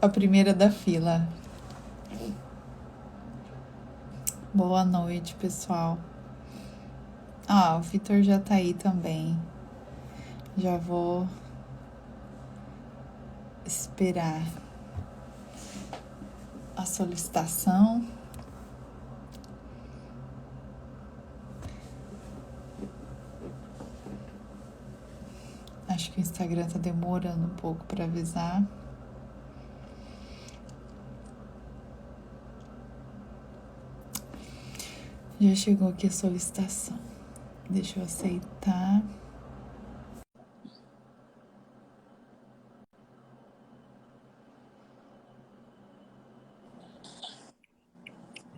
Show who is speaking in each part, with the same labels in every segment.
Speaker 1: A primeira da fila. Boa noite, pessoal. Ah, o Vitor já tá aí também. Já vou esperar a solicitação. Acho que o Instagram tá demorando um pouco para avisar. Já chegou aqui a solicitação. Deixa eu aceitar.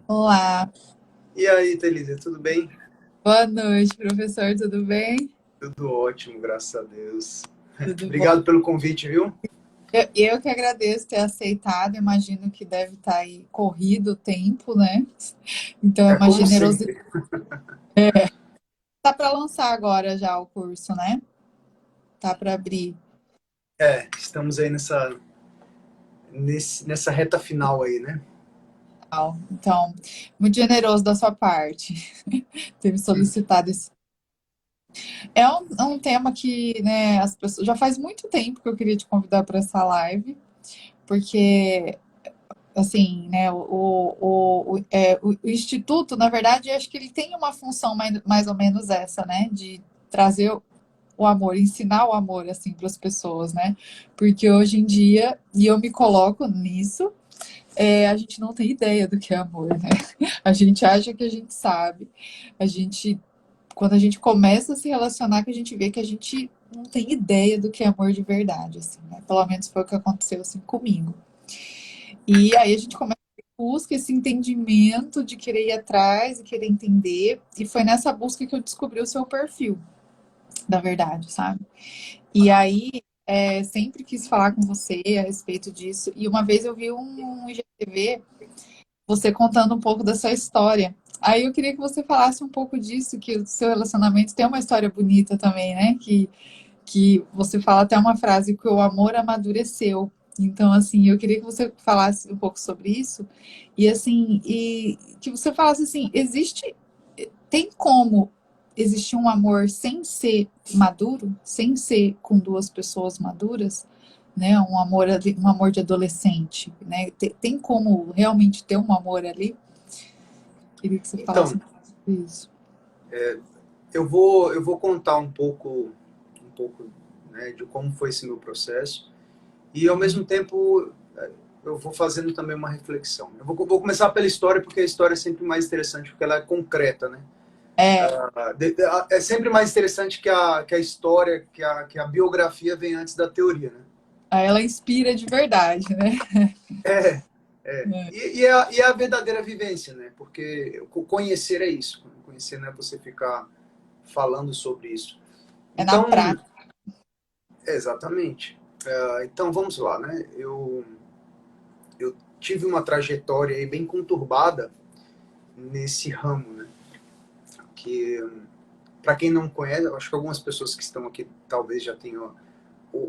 Speaker 1: Olá,
Speaker 2: E aí, Thalita, tudo bem?
Speaker 1: boa noite, professor, tudo bem?
Speaker 2: Tudo ótimo, graças a Deus.
Speaker 1: Tudo bom.
Speaker 2: Obrigado pelo convite, viu?
Speaker 1: Eu que agradeço ter aceitado, imagino que deve estar aí corrido o tempo, né? Então é
Speaker 2: É
Speaker 1: uma
Speaker 2: como
Speaker 1: generosidade.
Speaker 2: sempre.
Speaker 1: Tá para lançar agora já o curso, né? Tá para abrir.
Speaker 2: Estamos aí nessa reta final aí, né?
Speaker 1: Então, muito generoso da sua parte ter me solicitado esse. É um tema que, né, as pessoas. Já faz muito tempo que eu queria te convidar para essa live, porque assim, né, o Instituto, na verdade, acho que ele tem uma função mais ou menos essa, né, de trazer o amor, ensinar o amor, assim, para as pessoas, né, porque hoje em dia, e eu me coloco nisso, a gente não tem ideia do que é amor, né, a gente acha que a gente sabe, a gente, quando a gente começa a se relacionar, que a gente vê que a gente não tem ideia do que é amor de verdade, assim, né, pelo menos foi o que aconteceu, assim, comigo. E aí a gente começa a busca esse entendimento de querer ir atrás e querer entender. E foi nessa busca que eu descobri o seu perfil, da verdade, sabe? E aí sempre quis falar com você a respeito disso. E uma vez eu vi um IGTV, você contando um pouco da sua história. Aí eu queria que você falasse um pouco disso, que o seu relacionamento tem uma história bonita também, né? Que você fala até uma frase que o amor amadureceu. Então, assim, eu queria que você falasse um pouco sobre isso e assim, e que você falasse assim, tem como existir um amor sem ser maduro, sem ser com duas pessoas maduras, né? Um amor de adolescente, né? Tem como realmente ter um amor ali? Queria que você falasse
Speaker 2: Então,
Speaker 1: um pouco sobre isso.
Speaker 2: eu vou contar um pouco, né, de como foi esse meu processo e, ao mesmo tempo, eu vou fazendo também uma reflexão. Eu vou começar pela história, porque a história é sempre mais interessante, porque ela é concreta, né?
Speaker 1: É,
Speaker 2: É sempre mais interessante que a história, que a biografia vem antes da teoria, né?
Speaker 1: aí ela inspira de verdade, né?
Speaker 2: É, e é a verdadeira vivência, né? Porque conhecer é isso. Conhecer não é você ficar falando sobre isso.
Speaker 1: É na
Speaker 2: Então,
Speaker 1: prática.
Speaker 2: exatamente. Então, vamos lá, né? Eu tive uma trajetória aí bem conturbada nesse ramo, né? Que, para quem não conhece, eu acho que algumas pessoas que estão aqui talvez já tenham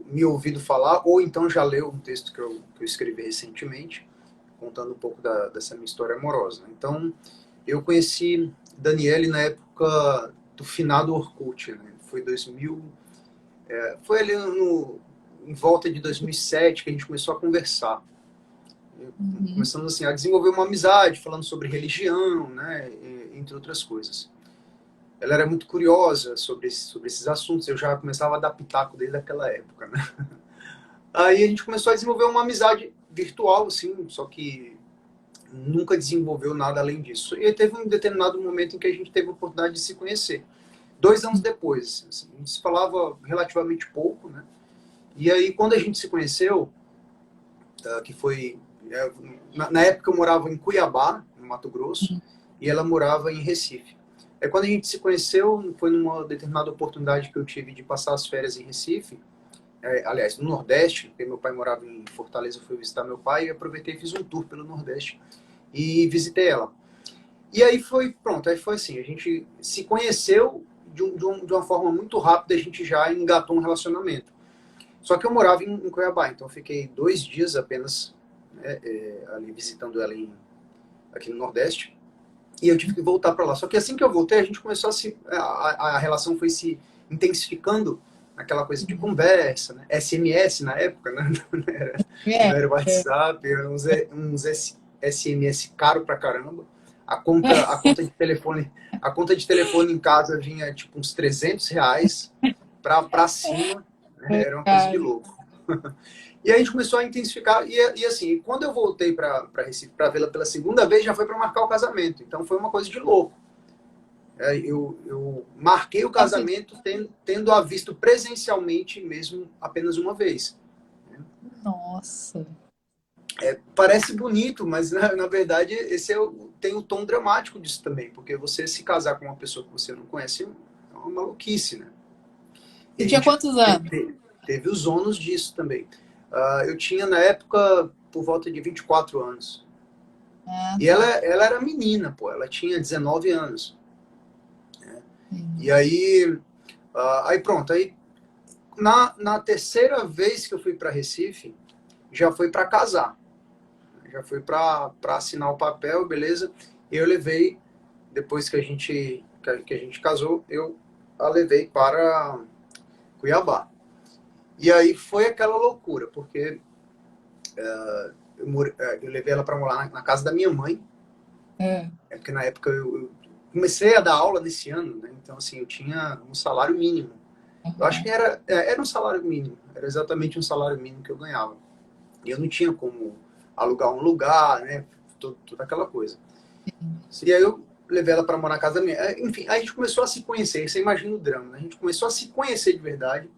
Speaker 2: me ouvido falar, ou então já leu um texto que eu escrevi recentemente, contando um pouco dessa minha história amorosa. Então, eu conheci Daniele na época do finado Orkut, né? Foi 2000, foi ali em volta de 2007 que a gente começou a conversar.
Speaker 1: Uhum.
Speaker 2: Começamos assim a desenvolver uma amizade, falando sobre religião, né, entre outras coisas. Ela era muito curiosa sobre esses assuntos, eu já começava a dar pitaco desde aquela época, né? Aí a gente começou a desenvolver uma amizade virtual, assim, só que nunca desenvolveu nada além disso. E teve um determinado momento em que a gente teve a oportunidade de se conhecer. 2 anos depois, assim, a gente se falava relativamente pouco, né? E aí, quando a gente se conheceu, que foi... na época eu morava em Cuiabá, no Mato Grosso, e ela morava em Recife. Quando a gente se conheceu, foi numa determinada oportunidade que eu tive de passar as férias em Recife, aliás, no Nordeste, porque meu pai morava em Fortaleza, eu fui visitar meu pai e aproveitei e fiz um tour pelo Nordeste e visitei ela. E aí foi, pronto, aí foi assim, a gente se conheceu de uma forma muito rápida, a gente já engatou um relacionamento. Só que eu morava em Cuiabá, então eu fiquei 2 dias apenas né, ali visitando ela aqui no Nordeste, e eu tive que voltar para lá. Só que assim que eu voltei, a gente começou a relação foi se intensificando, aquela coisa de conversa, né? SMS na época, né? Não
Speaker 1: É,
Speaker 2: era WhatsApp, eram uns SMS caro pra caramba. A conta de telefone em casa vinha tipo uns R$ 300 pra cima, né? Era uma coisa de
Speaker 1: cara.
Speaker 2: louco. E aí a gente começou a intensificar, e assim, quando eu voltei para Recife para vê-la pela segunda vez, já foi para marcar o casamento. Então foi uma coisa de louco. Eu marquei o
Speaker 1: Nossa,
Speaker 2: casamento tendo a visto presencialmente mesmo apenas uma vez.
Speaker 1: nossa.
Speaker 2: Parece bonito, mas na verdade esse tem o tom dramático disso também, porque você se casar com uma pessoa que você não conhece é uma maluquice, né? E
Speaker 1: Você
Speaker 2: a
Speaker 1: tinha
Speaker 2: gente
Speaker 1: quantos anos?
Speaker 2: teve os ônus disso também. Eu tinha na época por volta de 24 anos.
Speaker 1: Ah,
Speaker 2: E
Speaker 1: tá.
Speaker 2: ela era menina, pô, ela tinha 19 anos.
Speaker 1: Sim.
Speaker 2: E aí pronto, aí na terceira vez que eu fui para Recife, já foi para casar. Já foi para assinar o papel, beleza? Eu levei, depois que a gente casou, eu a levei para Cuiabá. E aí foi aquela loucura, porque eu levei ela para morar na casa da minha mãe,
Speaker 1: É.
Speaker 2: porque na época eu comecei a dar aula nesse ano, né? Então, assim, eu tinha um salário mínimo. Eu acho que
Speaker 1: Aham.
Speaker 2: era um salário mínimo, era exatamente um salário mínimo que eu ganhava. E eu não tinha como alugar um lugar, né? Toda aquela coisa. E aí eu levei ela para morar na casa da minha. Enfim, aí a gente começou a se conhecer. Você imagina o drama, né? A gente começou a se conhecer de verdade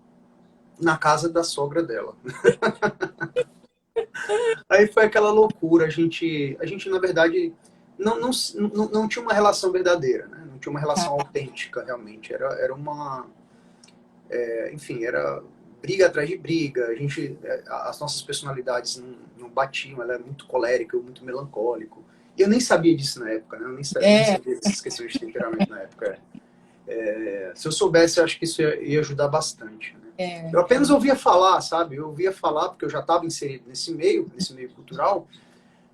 Speaker 2: na casa da sogra dela. Aí foi aquela loucura. A gente na verdade, não tinha uma relação verdadeira, né? Não tinha uma relação
Speaker 1: Tá.
Speaker 2: autêntica, realmente. Era uma. Enfim, era briga atrás de briga. As nossas personalidades não batiam. Ela é muito colérica, eu muito melancólico. E eu nem sabia disso na época, né? Eu nem
Speaker 1: É,
Speaker 2: sabia dessas questões de temperamento na época. Se eu soubesse, eu acho que isso ia ajudar bastante, né? Eu apenas ouvia falar, sabe? Eu ouvia falar porque eu já estava inserido nesse meio cultural,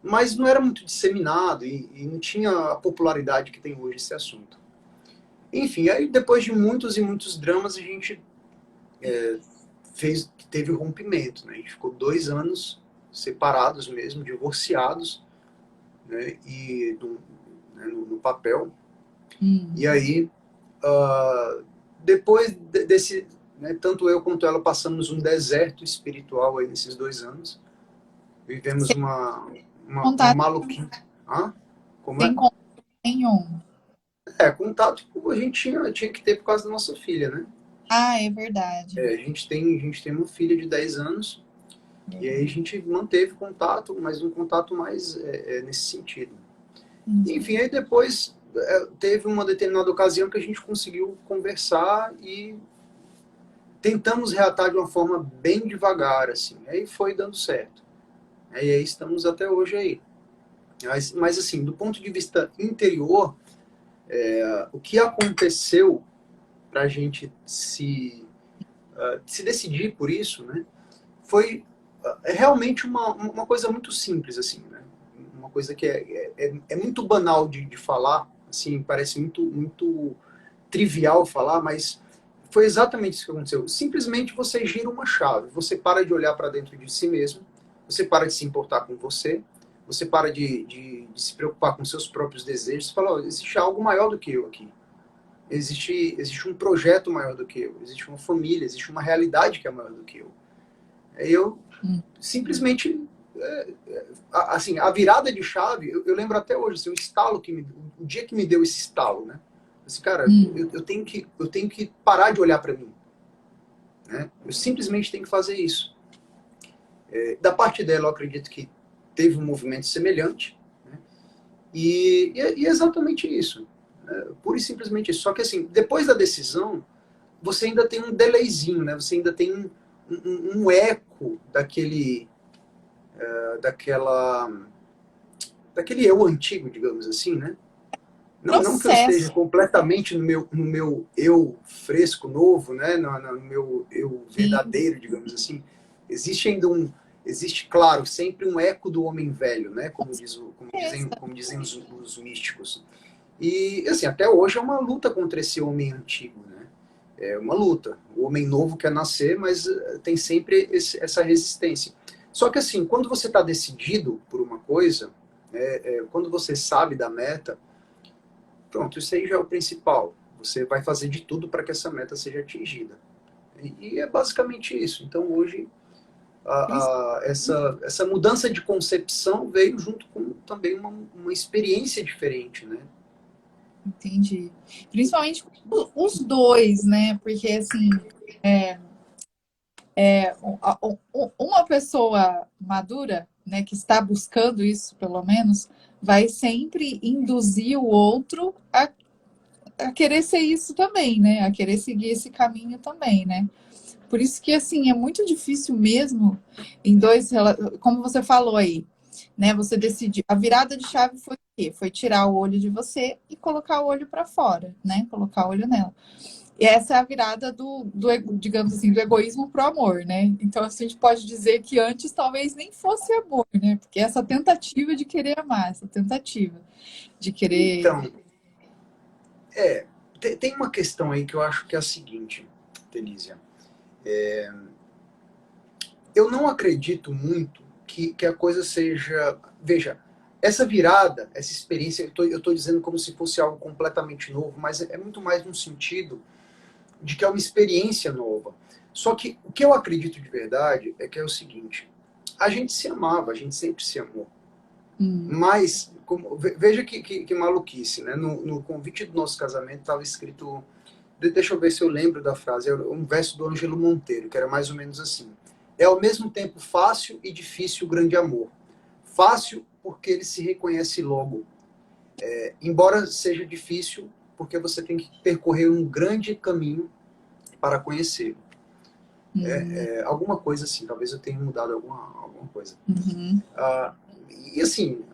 Speaker 2: mas não era muito disseminado e não tinha a popularidade que tem hoje esse assunto. Enfim, aí depois de muitos e muitos dramas, a gente teve o rompimento, né? A gente ficou 2 anos separados mesmo, divorciados, né? E no papel. E
Speaker 1: hum.
Speaker 2: aí, depois desse, né, tanto eu quanto ela passamos um deserto espiritual aí nesses 2 anos. Vivemos
Speaker 1: Sem
Speaker 2: uma
Speaker 1: contato,
Speaker 2: maluquice. Hã? Como
Speaker 1: sem
Speaker 2: é?
Speaker 1: contato nenhum.
Speaker 2: Contato que a gente tinha que ter por causa da nossa filha, né?
Speaker 1: Ah, é verdade.
Speaker 2: A gente tem uma filha de 10 anos. E aí a
Speaker 1: Verdade.
Speaker 2: gente manteve contato, mas um contato mais nesse sentido.
Speaker 1: Entendi.
Speaker 2: Enfim, aí depois teve uma determinada ocasião que a gente conseguiu conversar e tentamos reatar de uma forma bem devagar, assim. Aí foi dando certo. Aí estamos até hoje aí. Mas assim, do ponto de vista interior, o que aconteceu para a gente se decidir por isso, né, foi realmente uma coisa muito simples, assim, né? Uma coisa que é muito banal de falar, assim, parece muito, muito trivial falar, mas foi exatamente isso que aconteceu. Simplesmente você gira uma chave, você para de olhar para dentro de si mesmo, você para de se importar com você para de se preocupar com seus próprios desejos, você fala, oh, existe algo maior do que eu aqui. Existe um projeto maior do que eu, existe uma família, existe uma realidade que é maior do que eu. Aí eu
Speaker 1: Hum.
Speaker 2: simplesmente assim, a virada de chave, eu lembro até hoje, assim, o dia que me deu esse estalo, né? Assim, cara,
Speaker 1: Hum.
Speaker 2: eu tenho que parar de olhar para mim, né? Eu simplesmente tenho que fazer isso. Da parte dela, eu acredito que teve um movimento semelhante, né? E é exatamente isso, né? Pura e simplesmente isso. Só que assim, depois da decisão, você ainda tem um delayzinho, né? Você ainda tem um eco daquela daquele eu antigo, digamos assim, né? Não que eu esteja
Speaker 1: Processo.
Speaker 2: completamente no meu eu fresco, novo, né? No meu eu
Speaker 1: Sim.
Speaker 2: verdadeiro, digamos assim. Existe ainda existe, claro, sempre um eco do homem velho, né?
Speaker 1: Essa.
Speaker 2: Como dizem os místicos. E, assim, até hoje é uma luta contra esse homem antigo, né? É uma luta. O homem novo quer nascer, mas tem sempre essa resistência. Só que, assim, quando você está decidido por uma coisa, quando você sabe da meta, pronto, isso aí já é o principal. Você vai fazer de tudo para que essa meta seja atingida. E é basicamente isso. Então, hoje, essa mudança de concepção veio junto com também uma experiência diferente, né?
Speaker 1: Entendi. Principalmente os dois, né? Porque, assim, uma pessoa madura, né, que está buscando isso, pelo menos, vai sempre induzir o outro a querer ser isso também, né? A querer seguir esse caminho também, né? Por isso que, assim, é muito difícil mesmo em dois, como você falou aí, né? Você decidiu. A virada de chave foi o quê? Foi tirar o olho de você e colocar o olho para fora, né? Colocar o olho nela. E essa é a virada digamos assim, do egoísmo pro amor, né? Então, assim, a gente pode dizer que antes talvez nem fosse amor, né? Porque essa tentativa de querer amar, essa tentativa de querer.
Speaker 2: Então, tem uma questão aí que eu acho que é a seguinte, Denise. Eu não acredito muito que a coisa seja. Veja, essa virada, essa experiência, eu estou dizendo como se fosse algo completamente novo, mas é muito mais no sentido de que é uma experiência nova. Só que o que eu acredito de verdade é que é o seguinte: a gente se amava, a gente sempre se amou.
Speaker 1: Hum,
Speaker 2: Mas, veja que maluquice, né? No convite do nosso casamento estava escrito. Deixa eu ver se eu lembro da frase. É um verso do Ângelo Monteiro, que era mais ou menos assim: é ao mesmo tempo fácil e difícil o grande amor. Fácil porque ele se reconhece logo. Embora seja difícil, porque você tem que percorrer um grande caminho para conhecê-lo.
Speaker 1: hum,
Speaker 2: Alguma coisa assim, talvez eu tenha mudado alguma coisa.
Speaker 1: uhum.
Speaker 2: Ah, e assim,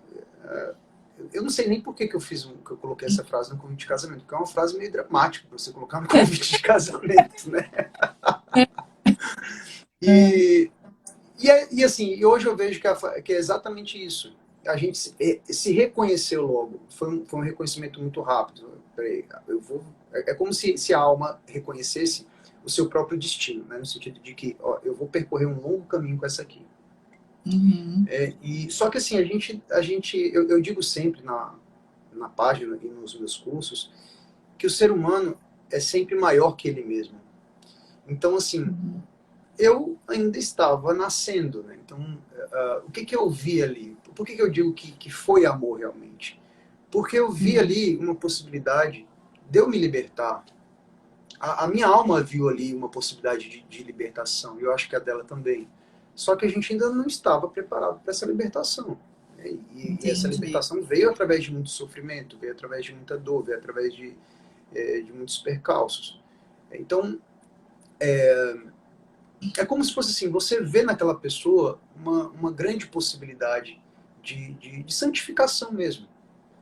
Speaker 2: eu não sei nem por que eu coloquei essa frase no convite de casamento, porque é uma frase meio dramática para você colocar no convite de casamento, né?
Speaker 1: É,
Speaker 2: E assim, hoje eu vejo que é exatamente isso. A gente se reconheceu logo. Foi um reconhecimento muito rápido. Peraí, é como se a alma reconhecesse o seu próprio destino, né? No sentido de que, ó, eu vou percorrer um longo caminho com essa aqui.
Speaker 1: uhum,
Speaker 2: Só que assim, eu digo sempre na página e nos meus cursos que o ser humano é sempre maior que ele mesmo. Então, assim,
Speaker 1: uhum,
Speaker 2: eu ainda estava nascendo, né? Então, o que eu vi ali? Por que eu digo que foi amor realmente? Porque eu vi
Speaker 1: uhum.
Speaker 2: ali uma possibilidade de eu me libertar. A minha alma viu ali uma possibilidade de libertação, e eu acho que a dela também. Só que a gente ainda não estava preparado para essa libertação, né? E essa
Speaker 1: Entendi.
Speaker 2: libertação veio através de muito sofrimento, veio através de muita dor, veio através de muitos percalços. Então, é como se fosse assim, você vê naquela pessoa uma grande possibilidade de santificação mesmo.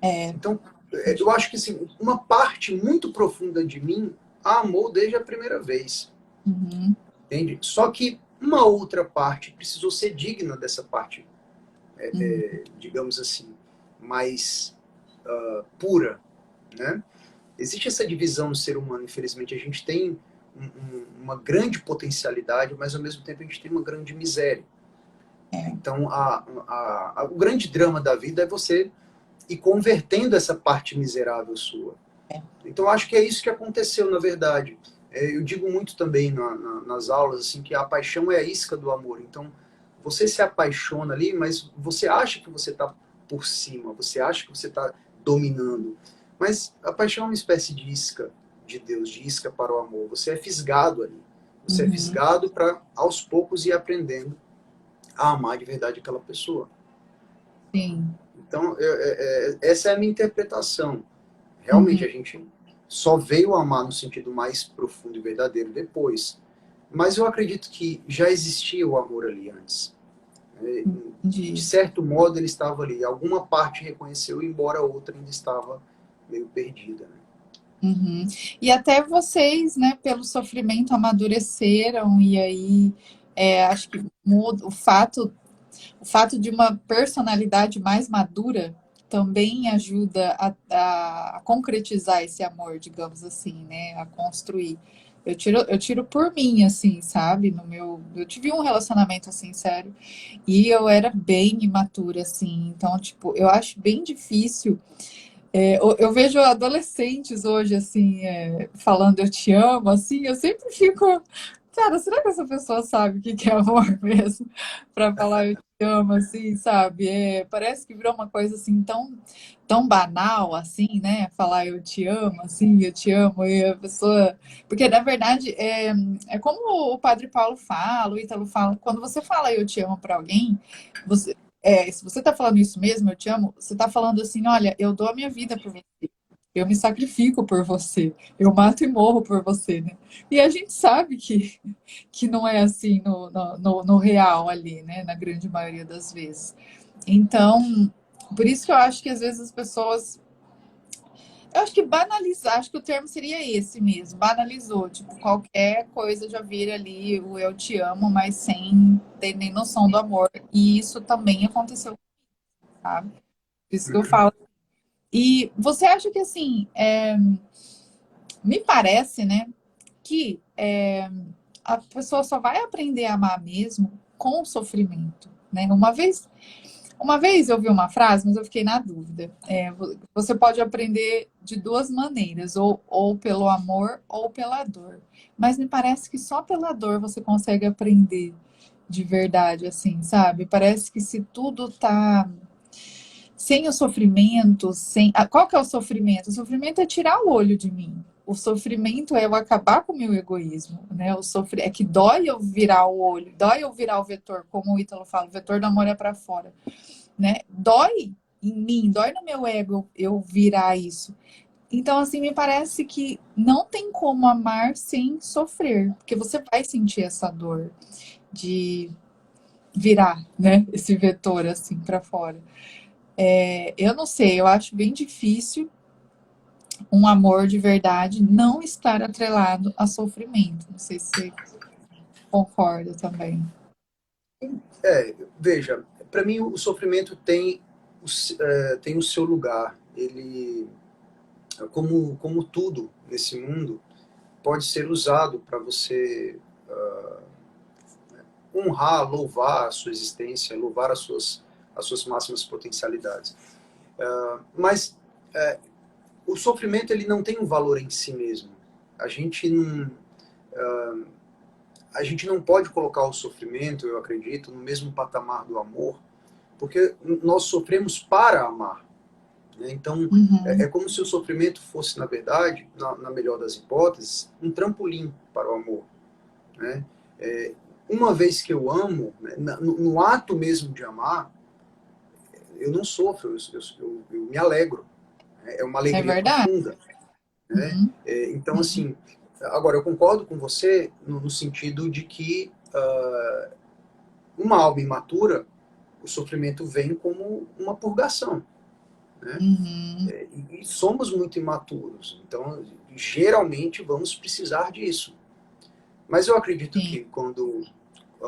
Speaker 1: É,
Speaker 2: Então, eu acho que assim, uma parte muito profunda de mim a amou desde a primeira vez,
Speaker 1: uhum,
Speaker 2: entende? Só que uma outra parte precisou ser digna dessa parte,
Speaker 1: uhum,
Speaker 2: digamos assim, mais pura, né? Existe essa divisão no ser humano, infelizmente. A gente tem uma grande potencialidade, mas ao mesmo tempo a gente tem uma grande miséria.
Speaker 1: é,
Speaker 2: Então, o grande drama da vida é você ir convertendo essa parte miserável sua.
Speaker 1: é.
Speaker 2: Então, acho que é isso que aconteceu, na verdade. Eu digo muito também nas aulas assim que a paixão é a isca do amor. Então, você se apaixona ali, mas você acha que você está por cima, você acha que você está dominando. Mas a paixão é uma espécie de isca de Deus, de isca para o amor. Você é fisgado ali. Você é
Speaker 1: Uhum,
Speaker 2: fisgado para, aos poucos, ir aprendendo a amar de verdade aquela pessoa.
Speaker 1: sim.
Speaker 2: Então, essa é a minha interpretação. Realmente,
Speaker 1: Uhum,
Speaker 2: a gente só veio amar no sentido mais profundo e verdadeiro depois. Mas eu acredito que já existia o amor ali antes. De
Speaker 1: entendi.
Speaker 2: certo modo, ele estava ali. Alguma parte reconheceu, embora a outra ainda estava meio perdida. Né?
Speaker 1: Uhum. E até vocês, né, pelo sofrimento, amadureceram e aí Acho que muda o fato de uma personalidade mais madura também ajuda a concretizar esse amor, digamos assim, né? A construir. Eu tiro por mim, assim, sabe? Eu tive um relacionamento assim, sério, e eu era bem imatura, assim. Então, tipo, eu acho bem difícil. Eu vejo adolescentes hoje, assim, falando eu te amo, assim, eu sempre fico, cara, será que essa pessoa sabe o que que é amor mesmo? Para falar eu te amo, assim, sabe? Parece que virou uma coisa assim tão banal, assim, né? Falar eu te amo, assim, eu te amo, e a pessoa. Porque, na verdade, é como o Padre Paulo fala, o Ítalo fala, quando você fala eu te amo para alguém, você, se você está falando isso mesmo, eu te amo, você está falando assim, olha, eu dou a minha vida por você, eu me sacrifico por você, eu mato e morro por você, né? E a gente sabe que não é assim no real ali, né? Na grande maioria das vezes. Então, por isso que eu acho que às vezes as pessoas. Eu acho que banalizar, acho que o termo seria esse mesmo, banalizou. Tipo, qualquer coisa já vira ali o eu te amo, mas sem ter nem noção do amor. E isso também aconteceu, sabe? Por isso que eu
Speaker 2: Uhum.
Speaker 1: falo. E você acha que assim, me parece, né, que a pessoa só vai aprender a amar mesmo com o sofrimento, né? Uma vez eu vi uma frase, mas eu fiquei na dúvida. Você pode aprender de duas maneiras, ou pelo amor ou pela dor. Mas me parece que só pela dor você consegue aprender de verdade, assim, sabe? Parece que se tudo tá sem o sofrimento, qual que é o sofrimento? O sofrimento é tirar o olho de mim. O sofrimento é eu acabar com o meu egoísmo, né? É que dói eu virar o olho, dói eu virar o vetor, como o Ítalo fala, o vetor do amor é para fora, né? Dói em mim, dói no meu ego eu virar isso. Então, assim, me parece que não tem como amar sem sofrer, porque você vai sentir essa dor de virar, né? Esse vetor assim para fora. Eu não sei, eu acho bem difícil um amor de verdade não estar atrelado a sofrimento. Não sei se você concorda também.
Speaker 2: Veja, para mim o sofrimento tem o seu lugar. Ele, como tudo nesse mundo, pode ser usado para você honrar, louvar a sua existência, louvar as suas máximas potencialidades. Mas o sofrimento ele não tem um valor em si mesmo. A gente não, a gente não pode colocar o sofrimento, eu acredito, no mesmo patamar do amor, porque nós sofremos para amar. Né? Então,
Speaker 1: Uhum,
Speaker 2: é como se o sofrimento fosse, na verdade, na melhor das hipóteses, um trampolim para o amor. Né? É, uma vez que eu amo, né, no ato mesmo de amar, eu não sofro, eu me alegro. É uma
Speaker 1: é
Speaker 2: alegria
Speaker 1: verdade.
Speaker 2: profunda. Né?
Speaker 1: Uhum,
Speaker 2: Então, assim, agora eu concordo com você no sentido de que uma alma imatura, o sofrimento vem como uma purgação. Né?
Speaker 1: uhum,
Speaker 2: E somos muito imaturos, então geralmente vamos precisar disso. Mas eu acredito
Speaker 1: sim.
Speaker 2: que quando,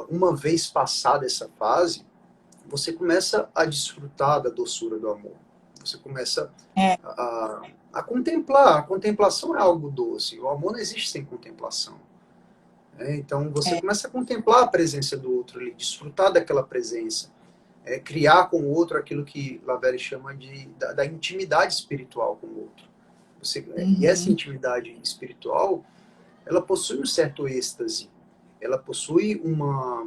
Speaker 2: uma vez passada essa fase, você começa a desfrutar da doçura do amor. Você começa
Speaker 1: É,
Speaker 2: a contemplar. A contemplação é algo doce. O amor não existe sem contemplação. Né? Então você
Speaker 1: é,
Speaker 2: começa a contemplar a presença do outro, desfrutar daquela presença, criar com o outro aquilo que Lavelle chama da intimidade espiritual com o outro. E essa
Speaker 1: uhum,
Speaker 2: intimidade espiritual, ela possui um certo êxtase. Ela possui uma...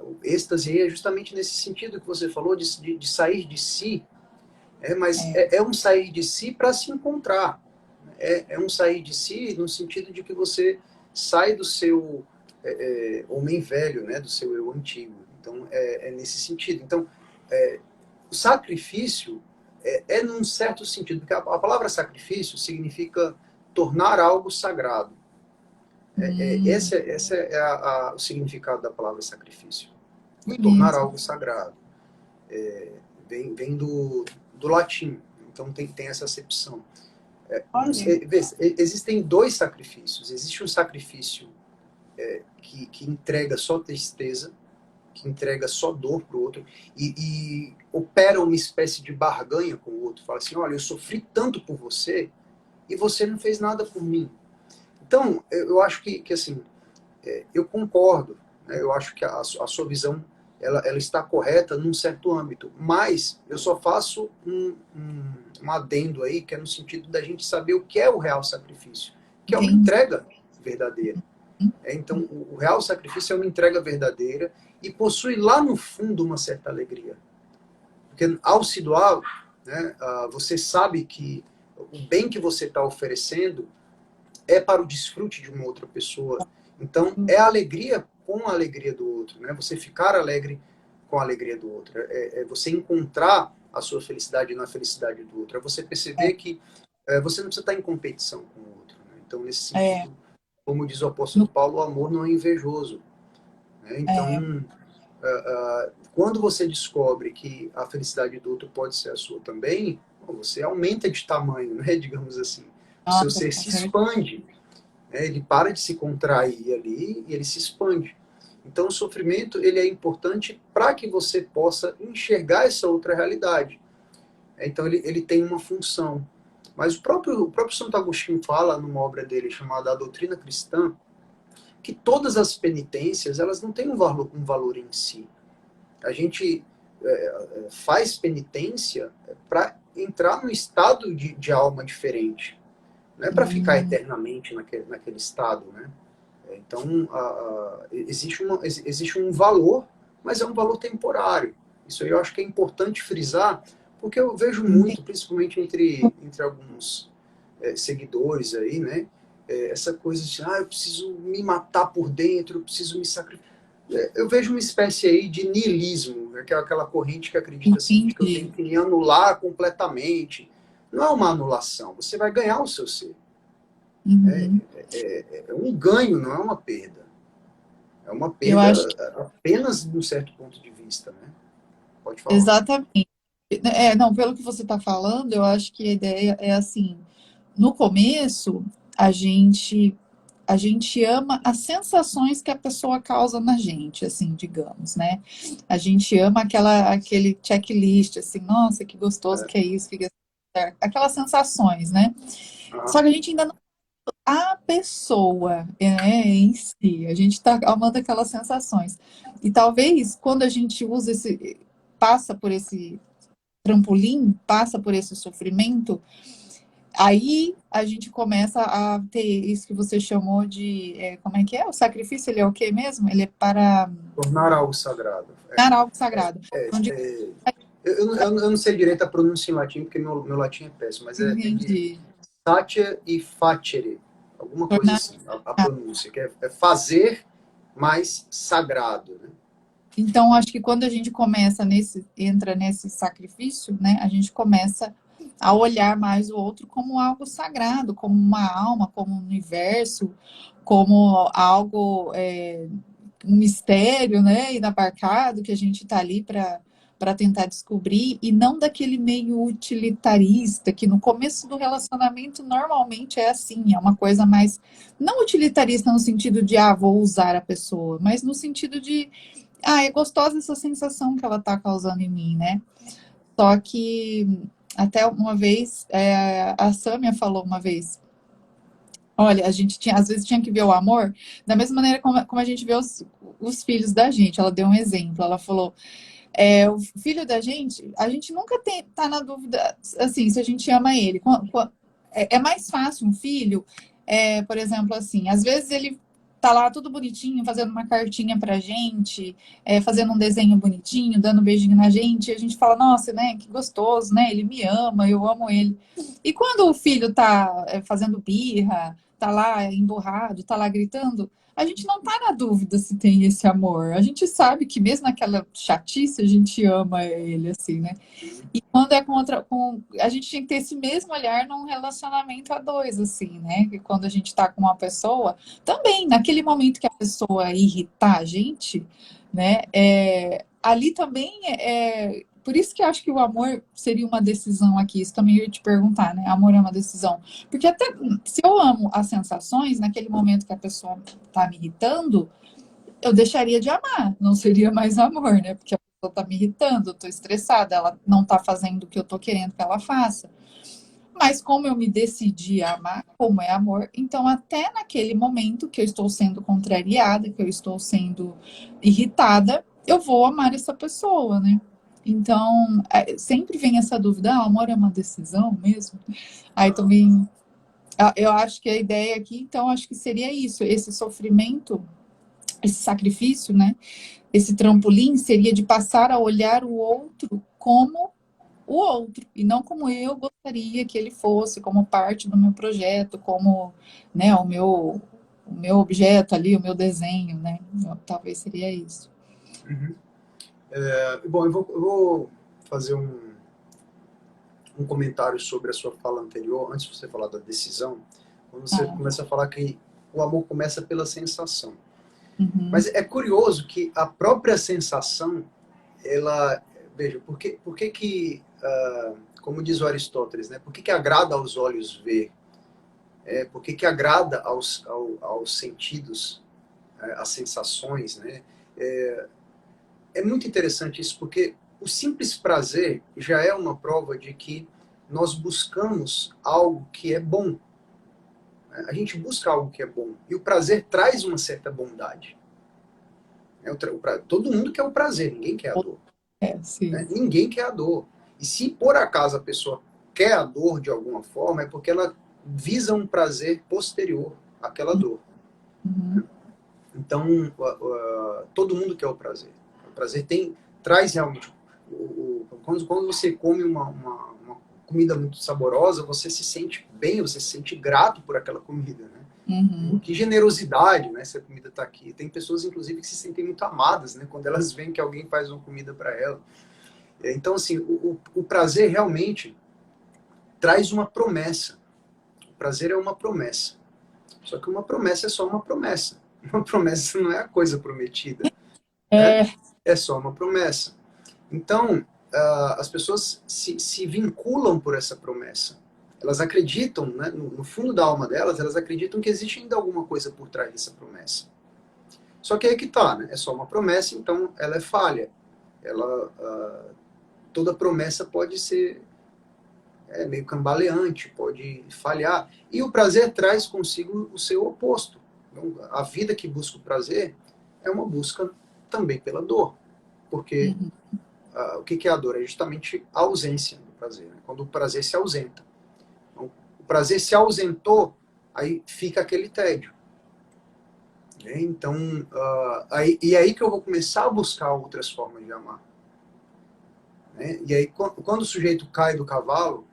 Speaker 2: O êxtase é justamente nesse sentido que você falou, de sair de si. Mas
Speaker 1: é,
Speaker 2: é um sair de si para se encontrar. É um sair de si no sentido de que você sai do seu homem velho, né, do seu eu antigo. Então, é nesse sentido. Então, o sacrifício num certo sentido, porque a palavra sacrifício significa tornar algo sagrado.
Speaker 1: hum,
Speaker 2: Esse é o significado da palavra sacrifício. Tornar
Speaker 1: bonito.
Speaker 2: algo sagrado. Vem do latim, então tem essa acepção.
Speaker 1: Olha,
Speaker 2: Existem dois sacrifícios. Existe um sacrifício que entrega só tristeza, que entrega só dor para o outro e opera uma espécie de barganha com o outro. Fala assim, olha, eu sofri tanto por você e você não fez nada por mim. Então, eu acho que assim, eu concordo, né? Eu acho que a sua visão ela está correta num certo âmbito, mas eu só faço um adendo aí, que é no sentido da gente saber o que é o real sacrifício, que é uma
Speaker 1: Entendi.
Speaker 2: entrega verdadeira. Então, o real sacrifício é uma entrega verdadeira e possui lá no fundo uma certa alegria. Porque ao se doar, né, você sabe que o bem que você está oferecendo é para o desfrute de uma outra pessoa. Então, é a alegria com a alegria do outro, né? Você ficar alegre com a alegria do outro. É você encontrar a sua felicidade na felicidade do outro. É você perceber que você não precisa estar em competição com o outro. Né? Então, nesse
Speaker 1: É,
Speaker 2: sentido, como diz o apóstolo
Speaker 1: no-
Speaker 2: Paulo, o amor não é invejoso. Né?
Speaker 1: é,
Speaker 2: Então, quando você descobre que a felicidade do outro pode ser a sua também, você aumenta de tamanho, né? Digamos assim. O seu
Speaker 1: nossa,
Speaker 2: ser
Speaker 1: com
Speaker 2: se
Speaker 1: certeza.
Speaker 2: expande, né? Ele para de se contrair ali e ele se expande. Então, o sofrimento ele é importante para que você possa enxergar essa outra realidade. Então, ele tem uma função. Mas o próprio Santo Agostinho fala numa obra dele chamada A Doutrina Cristã que todas as penitências elas não têm um valor em si. A gente faz penitência para entrar num estado de alma diferente. Não é para ficar
Speaker 1: Hum,
Speaker 2: eternamente naquele estado, né? Então, existe um valor, mas é um valor temporário. Isso aí eu acho que é importante frisar, porque eu vejo
Speaker 1: entendi.
Speaker 2: muito, principalmente entre alguns seguidores aí, né? Essa coisa de, eu preciso me matar por dentro, eu preciso me sacrificar. Eu vejo uma espécie aí de niilismo, né? Que é aquela corrente que acredita assim, de que eu tenho
Speaker 1: Entendi.
Speaker 2: que me anular completamente. Não é uma anulação, você vai ganhar o seu ser. É,
Speaker 1: Uhum.
Speaker 2: é um ganho, não é uma perda. É uma
Speaker 1: Eu
Speaker 2: perda
Speaker 1: acho que
Speaker 2: apenas de um certo ponto de vista, né? Pode falar.
Speaker 1: exatamente. Não, pelo que você está falando, eu acho que a ideia é assim, no começo, a gente a gente ama as sensações que a pessoa causa na gente, assim, digamos, né? A gente ama aquele checklist, assim, nossa, que gostoso que é isso, aquelas sensações, né?
Speaker 2: Ah,
Speaker 1: Só que a gente ainda não a pessoa em si, a gente está amando aquelas sensações. E talvez quando a gente usa passa por esse trampolim, passa por esse sofrimento, aí a gente começa a ter isso que você chamou de, como é que é? O sacrifício, ele é o quê mesmo? Ele é para
Speaker 2: tornar algo sagrado.
Speaker 1: dar algo sagrado.
Speaker 2: É,
Speaker 1: Onde
Speaker 2: é, eu não sei direito a pronúncia em latim, porque meu latim é péssimo, mas é de
Speaker 1: entendi.
Speaker 2: satia e facere, alguma coisa
Speaker 1: Tornar.
Speaker 2: assim, a pronúncia, que é fazer mais sagrado. Né?
Speaker 1: Então, acho que quando a gente entra nesse sacrifício, né, a gente começa a olhar mais o outro como algo sagrado, como uma alma, como um universo, como algo, um mistério, né, inabarcado que a gente está ali para tentar descobrir, e não daquele meio utilitarista, que no começo do relacionamento normalmente é assim, é uma coisa mais, não utilitarista no sentido de, vou usar a pessoa, mas no sentido de é gostosa essa sensação que ela tá causando em mim, né? Só que até uma vez, a Sâmia falou uma vez, olha, a gente às vezes tinha que ver o amor da mesma maneira como a gente vê os filhos da gente. Ela deu um exemplo, ela falou, o filho da gente, a gente nunca tá na dúvida, assim, se a gente ama ele. É mais fácil um filho, por exemplo, assim, às vezes ele tá lá tudo bonitinho, fazendo uma cartinha pra gente, fazendo um desenho bonitinho, dando um beijinho na gente, e a gente fala, nossa, né, que gostoso, né, ele me ama, eu amo ele. E quando o filho tá fazendo birra, tá lá emburrado, tá lá gritando, a gente não tá na dúvida se tem esse amor. A gente sabe que mesmo naquela chatice a gente ama ele, assim, né? E quando é a gente tinha que ter esse mesmo olhar num relacionamento a dois, assim, né? Que quando a gente tá com uma pessoa, também, naquele momento que a pessoa irritar a gente, né? Ali também Por isso que eu acho que o amor seria uma decisão aqui. Isso também eu ia te perguntar, né? Amor é uma decisão. Porque até se eu amo as sensações, naquele momento que a pessoa tá me irritando, eu deixaria de amar. Não seria mais amor, né? Porque a pessoa tá me irritando, eu tô estressada, ela não tá fazendo o que eu tô querendo que ela faça. Mas como eu me decidi a amar, como é amor, então até naquele momento que eu estou sendo contrariada, que eu estou sendo irritada, eu vou amar essa pessoa, né? Então, sempre vem essa dúvida, ah, o amor é uma decisão mesmo? Aí também, eu acho que a ideia aqui, então, acho que seria isso, esse sofrimento, esse sacrifício, né? Esse trampolim seria de passar a olhar o outro como o outro, e não como eu gostaria que ele fosse, como parte do meu projeto, como, né, o meu objeto ali, o meu desenho, né? Talvez seria isso.
Speaker 2: Uhum. Bom, eu vou fazer um comentário sobre a sua fala anterior, antes de você falar da decisão, quando você
Speaker 1: Ah,
Speaker 2: começa a falar que o amor começa pela sensação.
Speaker 1: uhum.
Speaker 2: Mas é curioso que a própria sensação, ela, veja, como diz o Aristóteles, né, por que agrada aos olhos ver? Por que agrada aos sentidos, às sensações, né? É muito interessante isso, porque o simples prazer já é uma prova de que nós buscamos algo que é bom. A gente busca algo que é bom. E o prazer traz uma certa bondade. Todo mundo quer o prazer, ninguém quer a dor. Né?
Speaker 1: Sim.
Speaker 2: Ninguém quer a dor. E se por acaso a pessoa quer a dor de alguma forma, é porque ela visa um prazer posterior àquela dor.
Speaker 1: Uhum.
Speaker 2: Então, todo mundo quer o prazer. O prazer traz realmente. Quando você come uma comida muito saborosa, você se sente bem, você se sente grato por aquela comida. Né?
Speaker 1: Uhum.
Speaker 2: Que generosidade, né? Essa comida está aqui. Tem pessoas, inclusive, que se sentem muito amadas, né? Quando elas veem que alguém faz uma comida para ela. Então, assim, o prazer realmente traz uma promessa. O prazer é uma promessa. Só que uma promessa é só uma promessa. Uma promessa não é a coisa prometida. Né?
Speaker 1: É,
Speaker 2: É só uma promessa. Então, as pessoas se vinculam por essa promessa. Elas acreditam, né, no fundo da alma delas, elas acreditam que existe ainda alguma coisa por trás dessa promessa. Só que aí que tá, né? É só uma promessa, então ela é falha. Toda promessa pode ser meio cambaleante, pode falhar. E o prazer traz consigo o seu oposto. Então, a vida que busca o prazer é uma busca também pela dor. Porque
Speaker 1: uhum.
Speaker 2: o que é a dor? É justamente a ausência do prazer. Né? Quando o prazer se ausenta. Então, o prazer se ausentou, aí fica aquele tédio. Né? Então, e aí que eu vou começar a buscar outras formas de amar. Né? E aí, quando o sujeito cai do cavalo,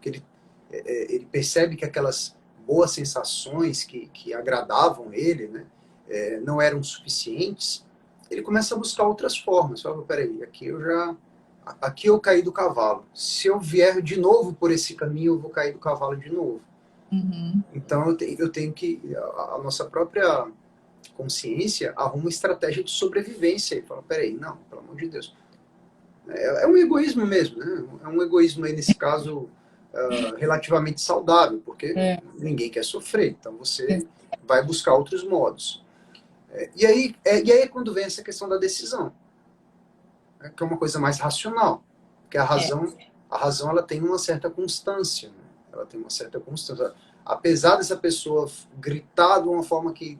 Speaker 2: que ele percebe que aquelas boas sensações que agradavam ele, né, não eram suficientes, ele começa a buscar outras formas. Fala, peraí, aqui eu caí do cavalo. Se eu vier de novo por esse caminho, eu vou cair do cavalo de novo.
Speaker 1: Uhum.
Speaker 2: Então eu tenho que a nossa própria consciência arruma uma estratégia de sobrevivência e fala, peraí, não, pelo amor de Deus. É um egoísmo mesmo, né? É um egoísmo aí nesse caso relativamente saudável, porque
Speaker 1: É,
Speaker 2: ninguém quer sofrer, então
Speaker 1: é,
Speaker 2: você vai buscar outros modos. E aí é quando vem essa questão da decisão, né? Que é uma coisa mais racional, porque a razão ela tem uma certa constância, né? Ela tem uma certa constância. Apesar dessa pessoa gritar de uma forma que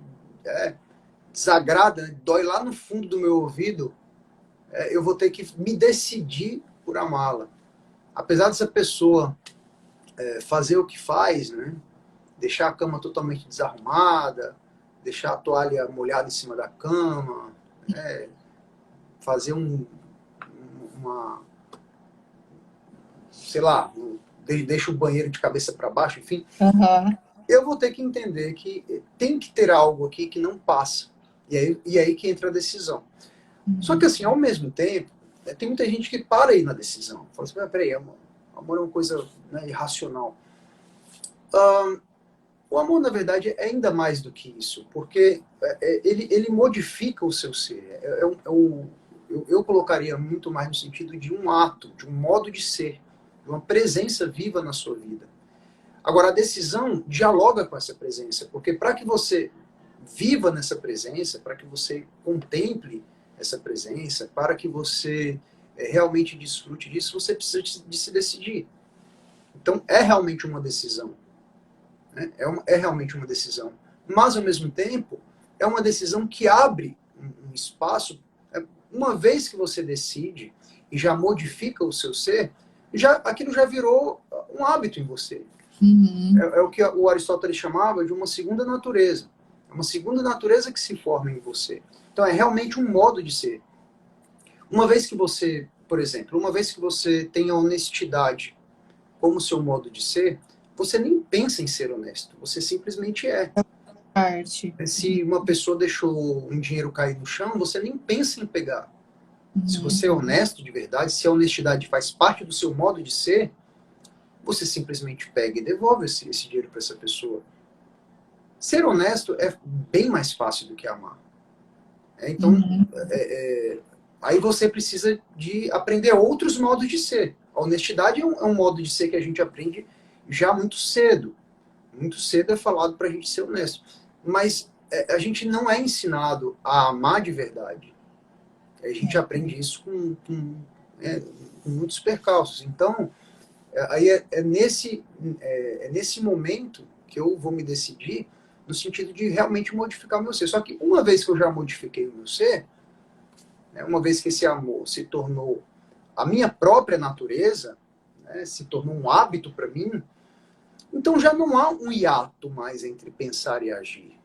Speaker 2: desagrada, né? Dói lá no fundo do meu ouvido, eu vou ter que me decidir por amá-la. Apesar dessa pessoa fazer o que faz, né? Deixar a cama totalmente desarrumada, deixar a toalha molhada em cima da cama, né? Fazer uma, sei lá, deixa o banheiro de cabeça para baixo, enfim,
Speaker 1: aham,
Speaker 2: eu vou ter que entender que tem que ter algo aqui que não passa. E aí que entra a decisão. Só que
Speaker 1: uhum.
Speaker 2: assim, ao mesmo tempo, tem muita gente que para aí na decisão. Fala assim, peraí, amor é uma coisa, né, irracional. O amor, na verdade, é ainda mais do que isso, porque ele modifica o seu ser. eu colocaria muito mais no sentido de um ato, de um modo de ser, de uma presença viva na sua vida. Agora, a decisão dialoga com essa presença, porque para que você viva nessa presença, para que você contemple essa presença, para que você realmente desfrute disso, você precisa de se decidir. Então, é realmente uma decisão. Né? É realmente uma decisão. Mas, ao mesmo tempo, é uma decisão que abre um espaço. Uma vez que você decide e já modifica o seu ser, aquilo já virou um hábito em você.
Speaker 1: Uhum.
Speaker 2: É o que o Aristóteles chamava de uma segunda natureza. É uma segunda natureza que se forma em você. Então, é realmente um modo de ser. Uma vez que você, por exemplo, uma vez que você tem a honestidade como seu modo de ser, você nem pensa em ser honesto, você simplesmente é.
Speaker 1: Parte.
Speaker 2: Se uma pessoa deixou um dinheiro cair no chão, você nem pensa em pegar. Se
Speaker 1: Uhum.
Speaker 2: você é honesto de verdade, se a honestidade faz parte do seu modo de ser, você simplesmente pega e devolve esse dinheiro para essa pessoa. Ser honesto é bem mais fácil do que amar. Então,
Speaker 1: Uhum.
Speaker 2: aí você precisa de aprender outros modos de ser. A honestidade é um modo de ser que a gente aprende já muito cedo. Muito cedo é falado para a gente ser honesto. Mas a gente não é ensinado a amar de verdade. A gente aprende isso com muitos percalços. Então, aí nesse momento que eu vou me decidir no sentido de realmente modificar o meu ser. Só que uma vez que eu já modifiquei o meu ser, né, uma vez que esse amor se tornou a minha própria natureza, né, se tornou um hábito para mim, então já não há um hiato mais entre pensar e agir.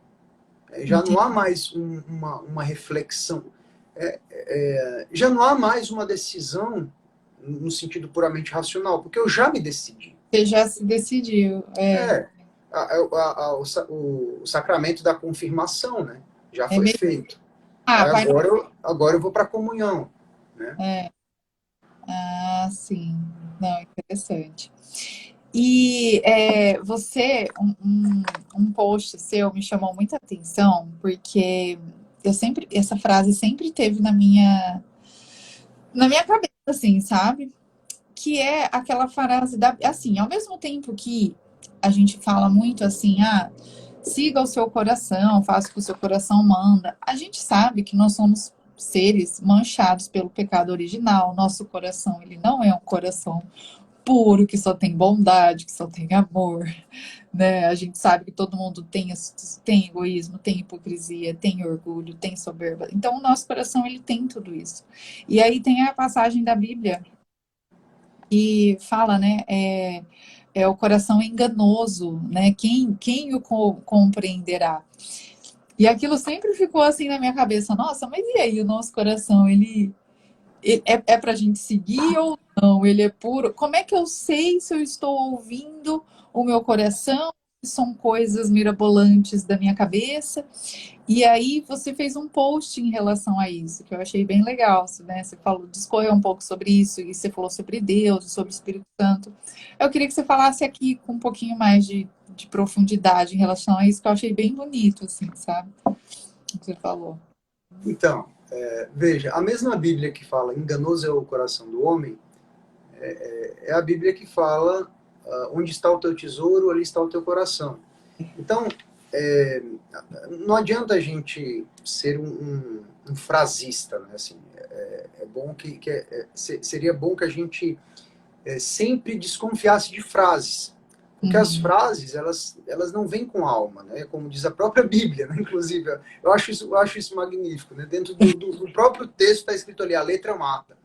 Speaker 2: Já não há mais uma reflexão. Já não há mais uma decisão no sentido puramente racional, porque eu já me decidi.
Speaker 1: Você já se decidiu.
Speaker 2: É, o sacramento da confirmação, né? Já
Speaker 1: É
Speaker 2: foi
Speaker 1: mesmo.
Speaker 2: feito.
Speaker 1: Ah, vai.
Speaker 2: Agora eu vou para a comunhão. Né?
Speaker 1: Ah, sim. Não, interessante. E um post seu me chamou muita atenção, porque essa frase sempre teve na minha cabeça, assim, sabe? Que é aquela frase assim, ao mesmo tempo que a gente fala muito assim, siga o seu coração, faça o que o seu coração manda. A gente sabe que nós somos seres manchados pelo pecado original. Nosso coração, ele não é um coração puro, que só tem bondade, que só tem amor, né? A gente sabe que todo mundo tem egoísmo, tem hipocrisia, tem orgulho, tem soberba. Então, o nosso coração, ele tem tudo isso. E aí tem a passagem da Bíblia que fala, né? É o coração enganoso, né? Quem o compreenderá? E aquilo sempre ficou assim na minha cabeça. Nossa, mas e aí o nosso coração, ele é para a gente seguir ou não? Ele é puro? Como é que eu sei se eu estou ouvindo o meu coração? São coisas mirabolantes da minha cabeça. E aí você fez um post em relação a isso, que eu achei bem legal, né? Você falou, discorreu um pouco sobre isso, e você falou sobre Deus, sobre o Espírito Santo. Eu queria que você falasse aqui com um pouquinho mais de profundidade em relação a isso, que eu achei bem bonito, assim, sabe? O que você falou.
Speaker 2: Então, veja, a mesma Bíblia que fala enganoso é o coração do homem, é a Bíblia que fala onde está o teu tesouro, ali está o teu coração. Então, não adianta a gente ser um frasista, né? Assim, bom seria bom que a gente sempre desconfiasse de frases. Porque as frases, elas não vêm com alma, né? Como diz a própria Bíblia, né? Inclusive. Eu acho isso magnífico. Né? Dentro do próprio texto está escrito ali, a letra mata.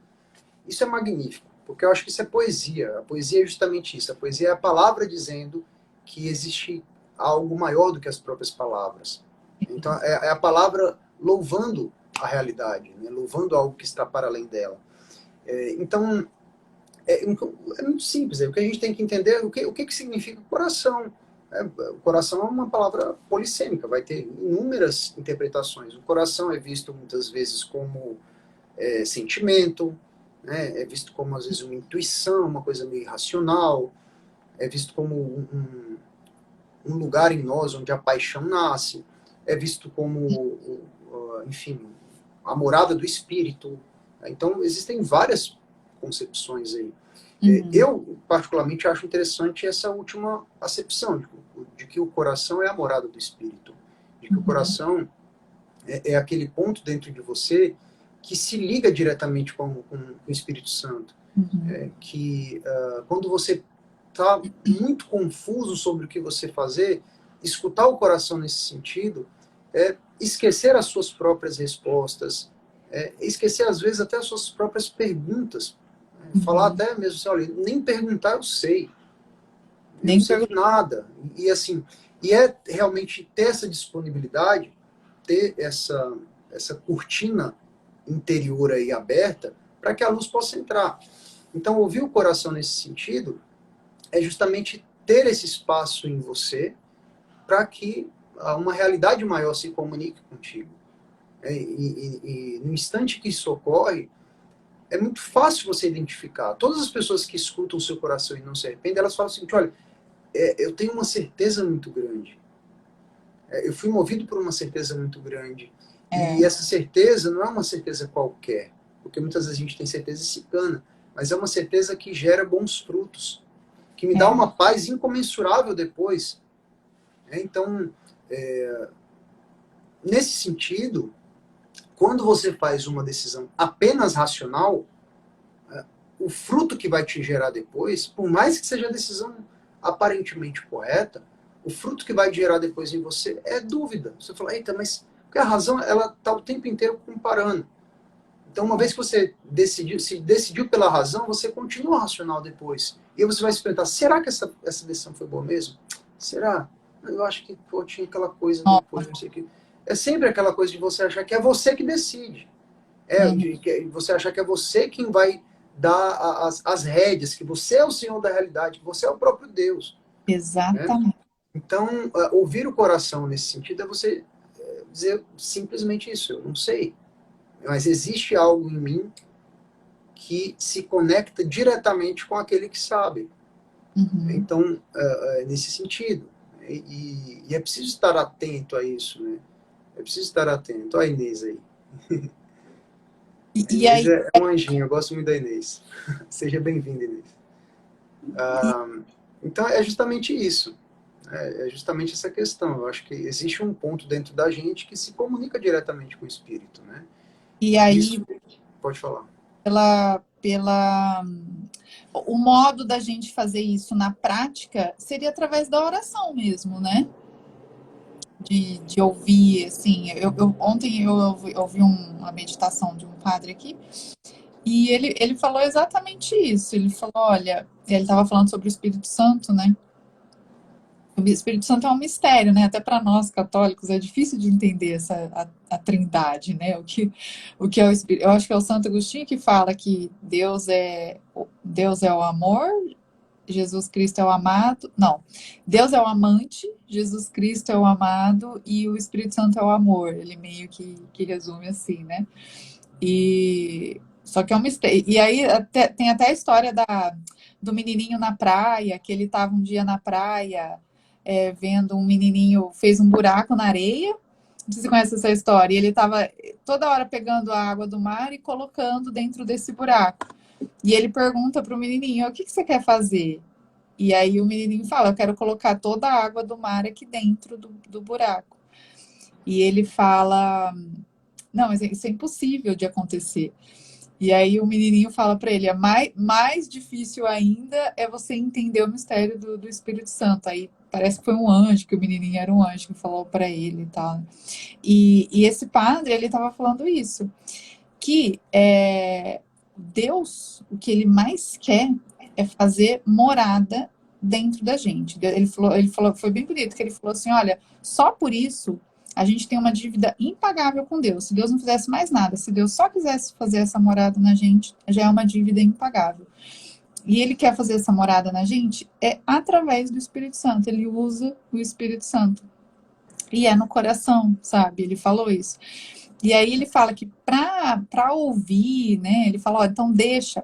Speaker 2: Isso é magnífico, porque eu acho que isso é poesia. A poesia é justamente isso. A poesia é a palavra dizendo que existe algo maior do que as próprias palavras. Então, é a palavra louvando a realidade, né? Louvando algo que está para além dela. Então, muito simples. O que a gente tem que entender é o que significa coração. O coração é uma palavra polissêmica, vai ter inúmeras interpretações. O coração é visto muitas vezes como sentimento, né? É visto como às vezes uma intuição, uma coisa meio irracional, é visto como um lugar em nós onde a paixão nasce, é visto como, enfim, a morada do espírito, Então, existem várias concepções aí.
Speaker 1: Uhum.
Speaker 2: Eu, particularmente, acho interessante essa última acepção, de que o coração é a morada do Espírito, de que o
Speaker 1: Uhum.
Speaker 2: coração é aquele ponto dentro de você que se liga diretamente com o Espírito Santo.
Speaker 1: Uhum.
Speaker 2: Que quando você está muito confuso sobre o que você fazer, escutar o coração nesse sentido é esquecer as suas próprias respostas, esquecer às vezes até as suas próprias perguntas, falar
Speaker 1: Uhum.
Speaker 2: até mesmo assim, olha, nem perguntar eu não
Speaker 1: Nem
Speaker 2: sei de
Speaker 1: pergunto.
Speaker 2: nada. E assim, e é realmente ter essa disponibilidade, ter essa cortina interior aí aberta para que a luz possa entrar. Então, ouvir o coração nesse sentido é justamente ter esse espaço em você para que uma realidade maior se comunique contigo. E no instante que isso ocorre, é muito fácil você identificar. Todas as pessoas que escutam o seu coração e não se arrependem, elas falam o seguinte: olha, eu tenho uma certeza muito grande. Eu fui movido por uma certeza muito grande. E
Speaker 1: É,
Speaker 2: essa certeza não é uma certeza qualquer, porque muitas vezes a gente tem certeza e se cana, mas é uma certeza que gera bons frutos, que me dá
Speaker 1: é.
Speaker 2: uma paz incomensurável depois. Então, é, nesse sentido, quando você faz uma decisão apenas racional, o fruto que vai te gerar depois, por mais que seja a decisão aparentemente correta, o fruto que vai gerar depois em você é dúvida. Você fala, eita, mas porque a razão ela está o tempo inteiro comparando. Então, uma vez que você se decidiu pela razão, você continua racional depois. E aí você vai se perguntar, será que essa decisão foi boa mesmo? Será? Eu acho que pô, tinha aquela coisa depois, não sei o que. É sempre aquela coisa de você achar que é você que decide.
Speaker 1: Uhum.
Speaker 2: De que você achar que é você quem vai dar as rédeas, que você é o Senhor da realidade, que você é o próprio Deus. Né?
Speaker 1: Exatamente.
Speaker 2: Então, ouvir o coração nesse sentido é você dizer simplesmente isso, eu não sei. Mas existe algo em mim que se conecta diretamente com aquele que sabe.
Speaker 1: Uhum.
Speaker 2: Então, nesse sentido. E é preciso estar atento a isso, né? É preciso estar atento. Olha a Inês aí. A
Speaker 1: E
Speaker 2: Inês
Speaker 1: aí,
Speaker 2: é um anjinho, eu gosto muito da Inês. Seja bem-vinda, Inês.
Speaker 1: e-
Speaker 2: Então, é justamente isso. É justamente essa questão. Eu acho que existe um ponto dentro da gente que se comunica diretamente com o espírito, né?
Speaker 1: e
Speaker 2: E
Speaker 1: aí
Speaker 2: isso, pode falar.
Speaker 1: pela o modo da gente fazer isso na prática seria através da oração mesmo, né? De ouvir, assim, ontem eu ouvi uma meditação de um padre aqui, e ele falou exatamente isso. Ele falou, olha, ele estava falando sobre o Espírito Santo, né? O Espírito Santo é um mistério, né? Até para nós católicos é difícil de entender a trindade, né? O que é o Espírito. Eu acho que é o Santo Agostinho que fala que Deus é o amor, Jesus Cristo é o amado. Não, Deus é o amante, Jesus Cristo é o amado e o Espírito Santo é o amor. Ele meio que resume assim, né? E só que é um mistério. E aí tem até a história do menininho na praia, que ele estava um dia na praia vendo um menininho fez um buraco na areia. Não sei se você conhece essa história. E ele estava toda hora pegando a água do mar e colocando dentro desse buraco. E ele pergunta para o menininho: o que você quer fazer? E aí o menininho fala: eu quero colocar toda a água do mar aqui dentro do buraco. E ele fala: não, mas isso é impossível de acontecer. E aí o menininho fala para ele: mais difícil ainda é você entender o mistério do Espírito Santo. Aí parece que foi um anjo, que o menininho era um anjo que falou para ele e tal. E esse padre, ele estava falando isso, que Deus, o que ele mais quer é fazer morada dentro da gente. Ele falou, foi bem bonito, que ele falou assim, olha, só por isso a gente tem uma dívida impagável com Deus. Se Deus não fizesse mais nada, se Deus só quisesse fazer essa morada na gente, já é uma dívida impagável. E ele quer fazer essa morada na gente através do Espírito Santo. Ele usa o Espírito Santo. E é no coração, sabe? Ele falou isso. E aí ele fala que para ouvir, né? Ele fala, ó, então deixe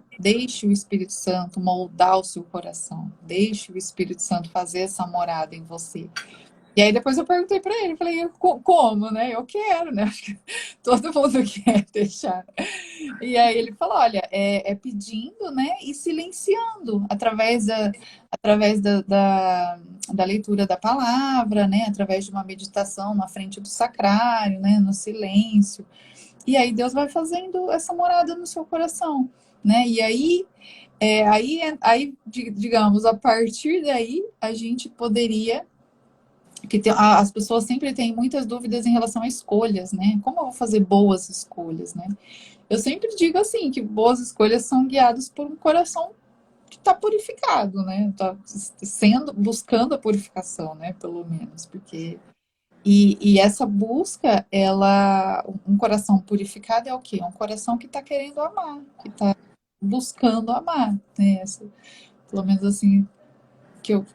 Speaker 1: o Espírito Santo moldar o seu coração. Deixe o Espírito Santo fazer essa morada em você. E aí depois eu perguntei para ele, falei, como, né? Eu quero, né? Acho que todo mundo quer deixar. E aí ele falou, olha, é pedindo, né, e silenciando através da leitura da palavra, né, através de uma meditação na frente do sacrário, né, no silêncio. E aí Deus vai fazendo essa morada no seu coração, né? E aí, digamos, a partir daí, a gente poderia as pessoas sempre têm muitas dúvidas em relação a escolhas, né? Como eu vou fazer boas escolhas, né? Eu sempre digo assim, que boas escolhas são guiadas por um coração que está purificado, né? Está buscando a purificação, né? Pelo menos, porque e essa busca, um coração purificado é o quê? É um coração que está querendo amar, que está buscando amar, né? Pelo menos assim que eu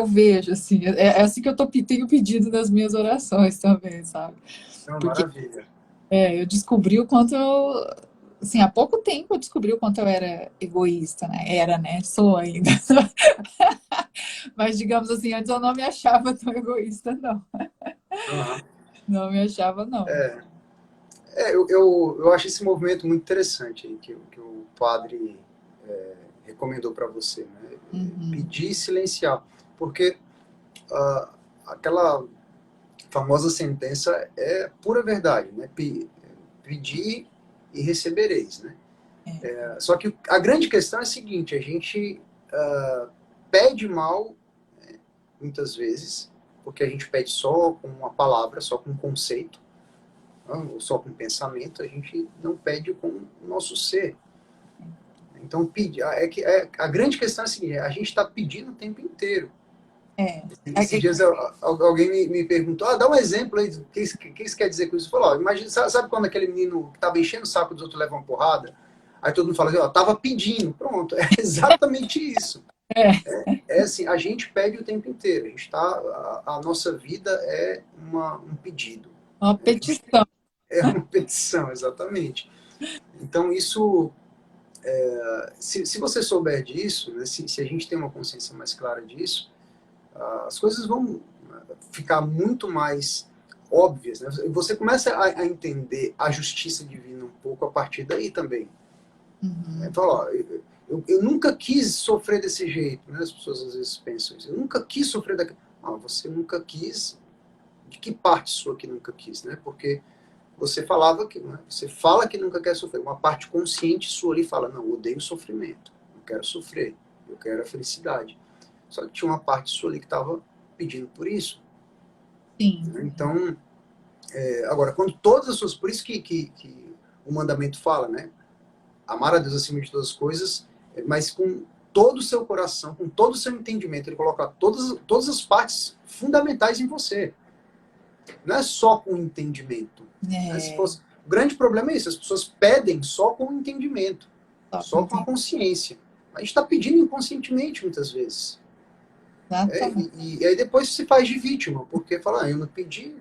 Speaker 1: vejo, assim, é assim que tenho pedido nas minhas orações também, sabe?
Speaker 2: Não,
Speaker 1: Porque
Speaker 2: maravilha.
Speaker 1: eu descobri o quanto assim, há pouco tempo eu descobri o quanto eu era egoísta, né? Era, né? Sou ainda. Mas, digamos assim, antes eu não me achava tão egoísta, não.
Speaker 2: Aham.
Speaker 1: Não me achava, não.
Speaker 2: Eu acho esse movimento muito interessante aí, que o padre recomendou para você, né?
Speaker 1: Uhum.
Speaker 2: Pedir e silenciar. Porque ah, aquela famosa sentença é pura verdade, né? Pedir e recebereis, né? Só que a grande questão é a seguinte, a gente pede mal, muitas vezes, porque a gente pede só com uma palavra, só com um conceito, ou só com um pensamento, a gente não pede com o nosso ser. Então, a grande questão é a seguinte, a gente está pedindo o tempo inteiro.
Speaker 1: É.
Speaker 2: Esses dias alguém me perguntou, dá um exemplo aí, o que isso quer dizer com isso? Falou, imagina, sabe quando aquele menino que estava enchendo o saco dos outros leva uma porrada? Aí todo mundo fala assim, estava pedindo. Pronto, é exatamente isso.
Speaker 1: É,
Speaker 2: É assim, a gente pede o tempo inteiro. A nossa vida é um pedido.
Speaker 1: uma
Speaker 2: Né?
Speaker 1: petição.
Speaker 2: É uma petição, exatamente. Então, isso, se você souber disso, né, se a gente tem uma consciência mais clara disso, as coisas vão ficar muito mais óbvias. Né? Você começa a entender a justiça divina um pouco a partir daí também.
Speaker 1: Uhum.
Speaker 2: Fala, ó, eu nunca quis sofrer desse jeito. Né? As pessoas às vezes pensam isso. Eu nunca quis sofrer daquele. Você nunca quis. De que parte sua que nunca quis? Né? Porque você falava que. Né? Você fala que nunca quer sofrer. Uma parte consciente sua ali fala: não, eu odeio o sofrimento. Não quero sofrer. Eu quero a felicidade. Só que tinha uma parte sua ali que estava pedindo por isso.
Speaker 1: Sim.
Speaker 2: Né? Então, agora, quando todas as suas. Por isso que o mandamento fala, né? Amar a Deus acima de todas as coisas, mas com todo o seu coração, com todo o seu entendimento. Ele coloca todas as partes fundamentais em você. Não é só com o entendimento. Né?
Speaker 1: É,
Speaker 2: O grande problema é isso, as pessoas pedem só com o entendimento,
Speaker 1: só que
Speaker 2: só com a
Speaker 1: entendo.
Speaker 2: consciência. A gente está pedindo inconscientemente muitas vezes.
Speaker 1: Exatamente.
Speaker 2: E aí depois se faz de vítima, porque fala, eu não pedi.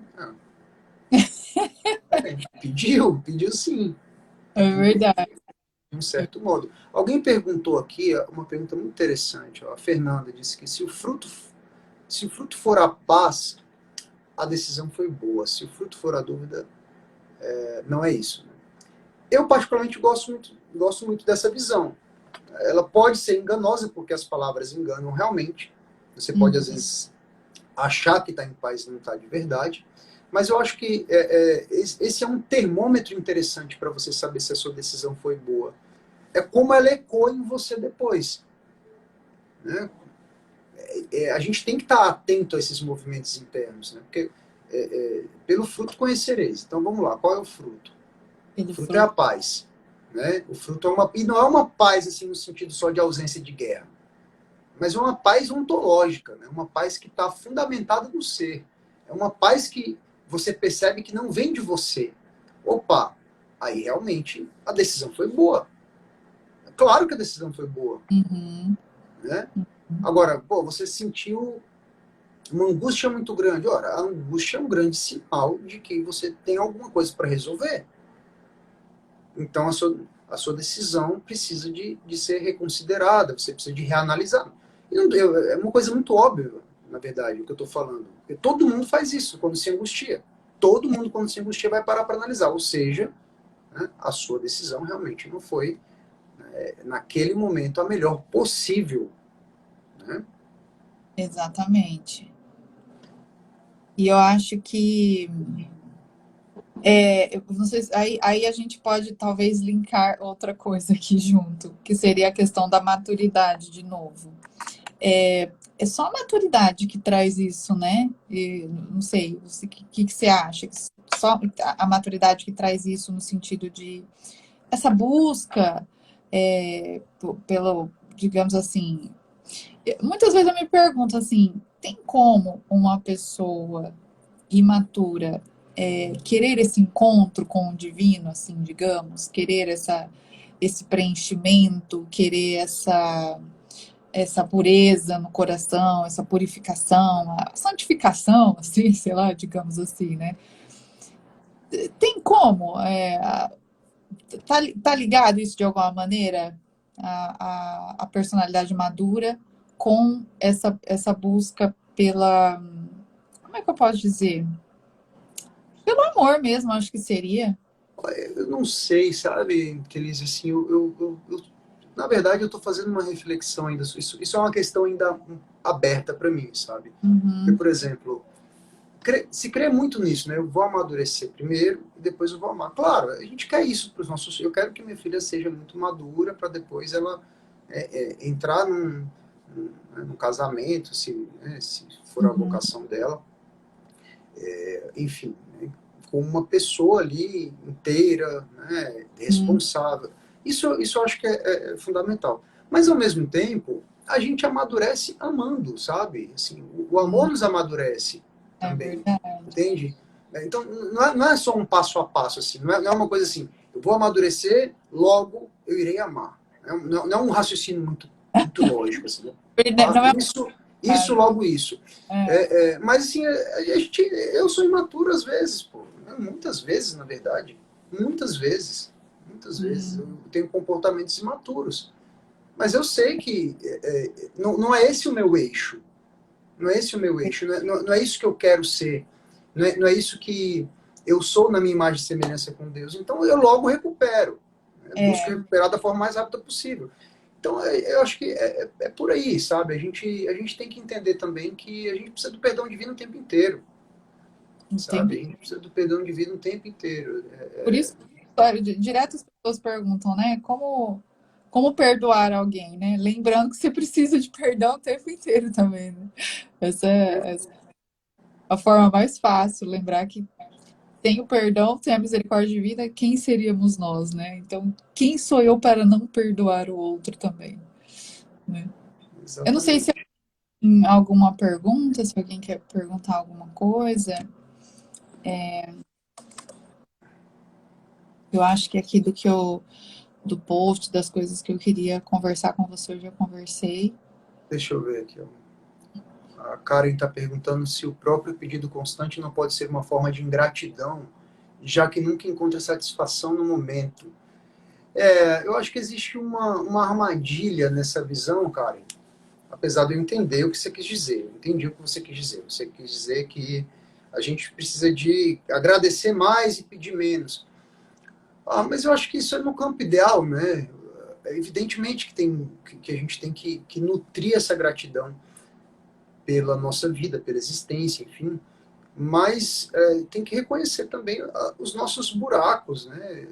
Speaker 2: Pediu sim.
Speaker 1: É verdade.
Speaker 2: De um certo modo. Alguém perguntou aqui uma pergunta muito interessante. Ó, a Fernanda disse que se o fruto for a paz, a decisão foi boa. Se o fruto for a dúvida, não é isso. Né? Eu, particularmente, gosto muito dessa visão. Ela pode ser enganosa, porque as palavras enganam realmente. Você pode, às
Speaker 1: Uhum.
Speaker 2: vezes, achar que está em paz e não está de verdade. Mas eu acho que esse é um termômetro interessante para você saber se a sua decisão foi boa. É como ela ecoa em você depois. Né? A gente tem que estar atento a esses movimentos internos. Né? Porque pelo fruto conhecereis. Então vamos lá, qual é o fruto? O
Speaker 1: Pelo
Speaker 2: fruto é a
Speaker 1: fruto.
Speaker 2: paz. Né? O fruto e não é uma paz assim no sentido só de ausência de guerra, mas é uma paz ontológica, né? Uma paz que está fundamentada no ser. É uma paz que você percebe que não vem de você. Opa, aí realmente a decisão foi boa. Claro que a decisão foi boa.
Speaker 1: Uhum.
Speaker 2: Né? Agora, você sentiu uma angústia muito grande. Ora, a angústia é um grande sinal de que você tem alguma coisa para resolver. Então, a sua decisão precisa de ser reconsiderada, você precisa de reanalisar. É uma coisa muito óbvia, na verdade, o que eu estou falando. Porque todo mundo faz isso quando se angustia. Todo mundo, quando se angustia, vai parar para analisar. Ou seja, né, a sua decisão realmente não foi, naquele momento, a melhor possível, né?
Speaker 1: Exatamente. E eu acho que eu não sei, aí a gente pode talvez linkar outra coisa aqui junto, que seria a questão da maturidade de novo. É só a maturidade que traz isso, né? E, não sei, o que você acha? Só a maturidade que traz isso no sentido de essa busca pelo, digamos assim, muitas vezes eu me pergunto assim, tem como uma pessoa imatura querer esse encontro com o divino, assim, digamos, querer esse preenchimento, querer essa pureza no coração, essa purificação, a santificação, assim, sei lá, digamos assim, né? Tem como? Tá ligado isso de alguma maneira? A personalidade madura com essa busca pela. Como é que eu posso dizer? Pelo amor mesmo, acho que seria.
Speaker 2: Eu não sei, sabe, Kelise, assim, na verdade, eu estou fazendo uma reflexão ainda. Isso é uma questão ainda aberta para mim, sabe? Porque,
Speaker 1: Uhum,
Speaker 2: por exemplo, se crê muito nisso, né? Eu vou amadurecer primeiro e depois eu vou amar. Claro, a gente quer isso para os nossos. Eu quero que minha filha seja muito madura para depois ela entrar num casamento, se for a
Speaker 1: uhum,
Speaker 2: vocação dela, enfim, né? Com uma pessoa ali inteira, né?
Speaker 1: uhum.
Speaker 2: Responsável. Isso eu acho que é fundamental. Mas ao mesmo tempo, a gente amadurece amando, sabe? Assim, o amor nos amadurece
Speaker 1: É
Speaker 2: também,
Speaker 1: verdade.
Speaker 2: entende? Então, não é só um passo a passo, assim, não é uma coisa assim, eu vou amadurecer, logo eu irei amar. Não é um raciocínio muito lógico, assim, né?
Speaker 1: Não é
Speaker 2: Isso, logo isso.
Speaker 1: é,
Speaker 2: Mas assim, eu sou imaturo às vezes, pô. Muitas vezes, na verdade. Muitas vezes. Muitas vezes. Eu
Speaker 1: hum,
Speaker 2: tenho comportamentos imaturos. Mas eu sei que não é esse o meu eixo. Não é esse o meu eixo. Não é isso que eu quero ser. Não é isso que eu sou na minha imagem e semelhança com Deus. Então eu logo recupero. Né? Busco
Speaker 1: é,
Speaker 2: recuperar da forma mais rápida possível. Então eu acho que é por aí, sabe? A gente tem que entender também que a gente precisa do perdão divino o tempo inteiro.
Speaker 1: o tempo.
Speaker 2: Sabe? A gente precisa do perdão divino o tempo inteiro.
Speaker 1: Por isso, direto as pessoas perguntam, né? Como perdoar alguém, né? Lembrando que você precisa de perdão o tempo inteiro também, né? Essa é a forma mais fácil, lembrar que sem o perdão, sem a misericórdia divina, quem seríamos nós, né? Então, quem sou eu para não perdoar o outro também, né? Eu não sei se
Speaker 2: Exatamente.
Speaker 1: tem alguma pergunta, se alguém quer perguntar alguma coisa. Eu acho que aqui do post, das coisas que eu queria conversar com você, eu já conversei.
Speaker 2: Deixa eu ver aqui. Ó. A Karen está perguntando se o próprio pedido constante não pode ser uma forma de ingratidão, já que nunca encontra satisfação no momento. Eu acho que existe uma armadilha nessa visão, Karen. Apesar de eu entender o que você quis dizer. Eu entendi o que você quis dizer. Você quis dizer que a gente precisa de agradecer mais e pedir menos. Mas eu acho que isso é no campo ideal, né? Evidentemente que a gente tem que nutrir essa gratidão pela nossa vida, pela existência, enfim. Mas tem que reconhecer também os nossos buracos, né?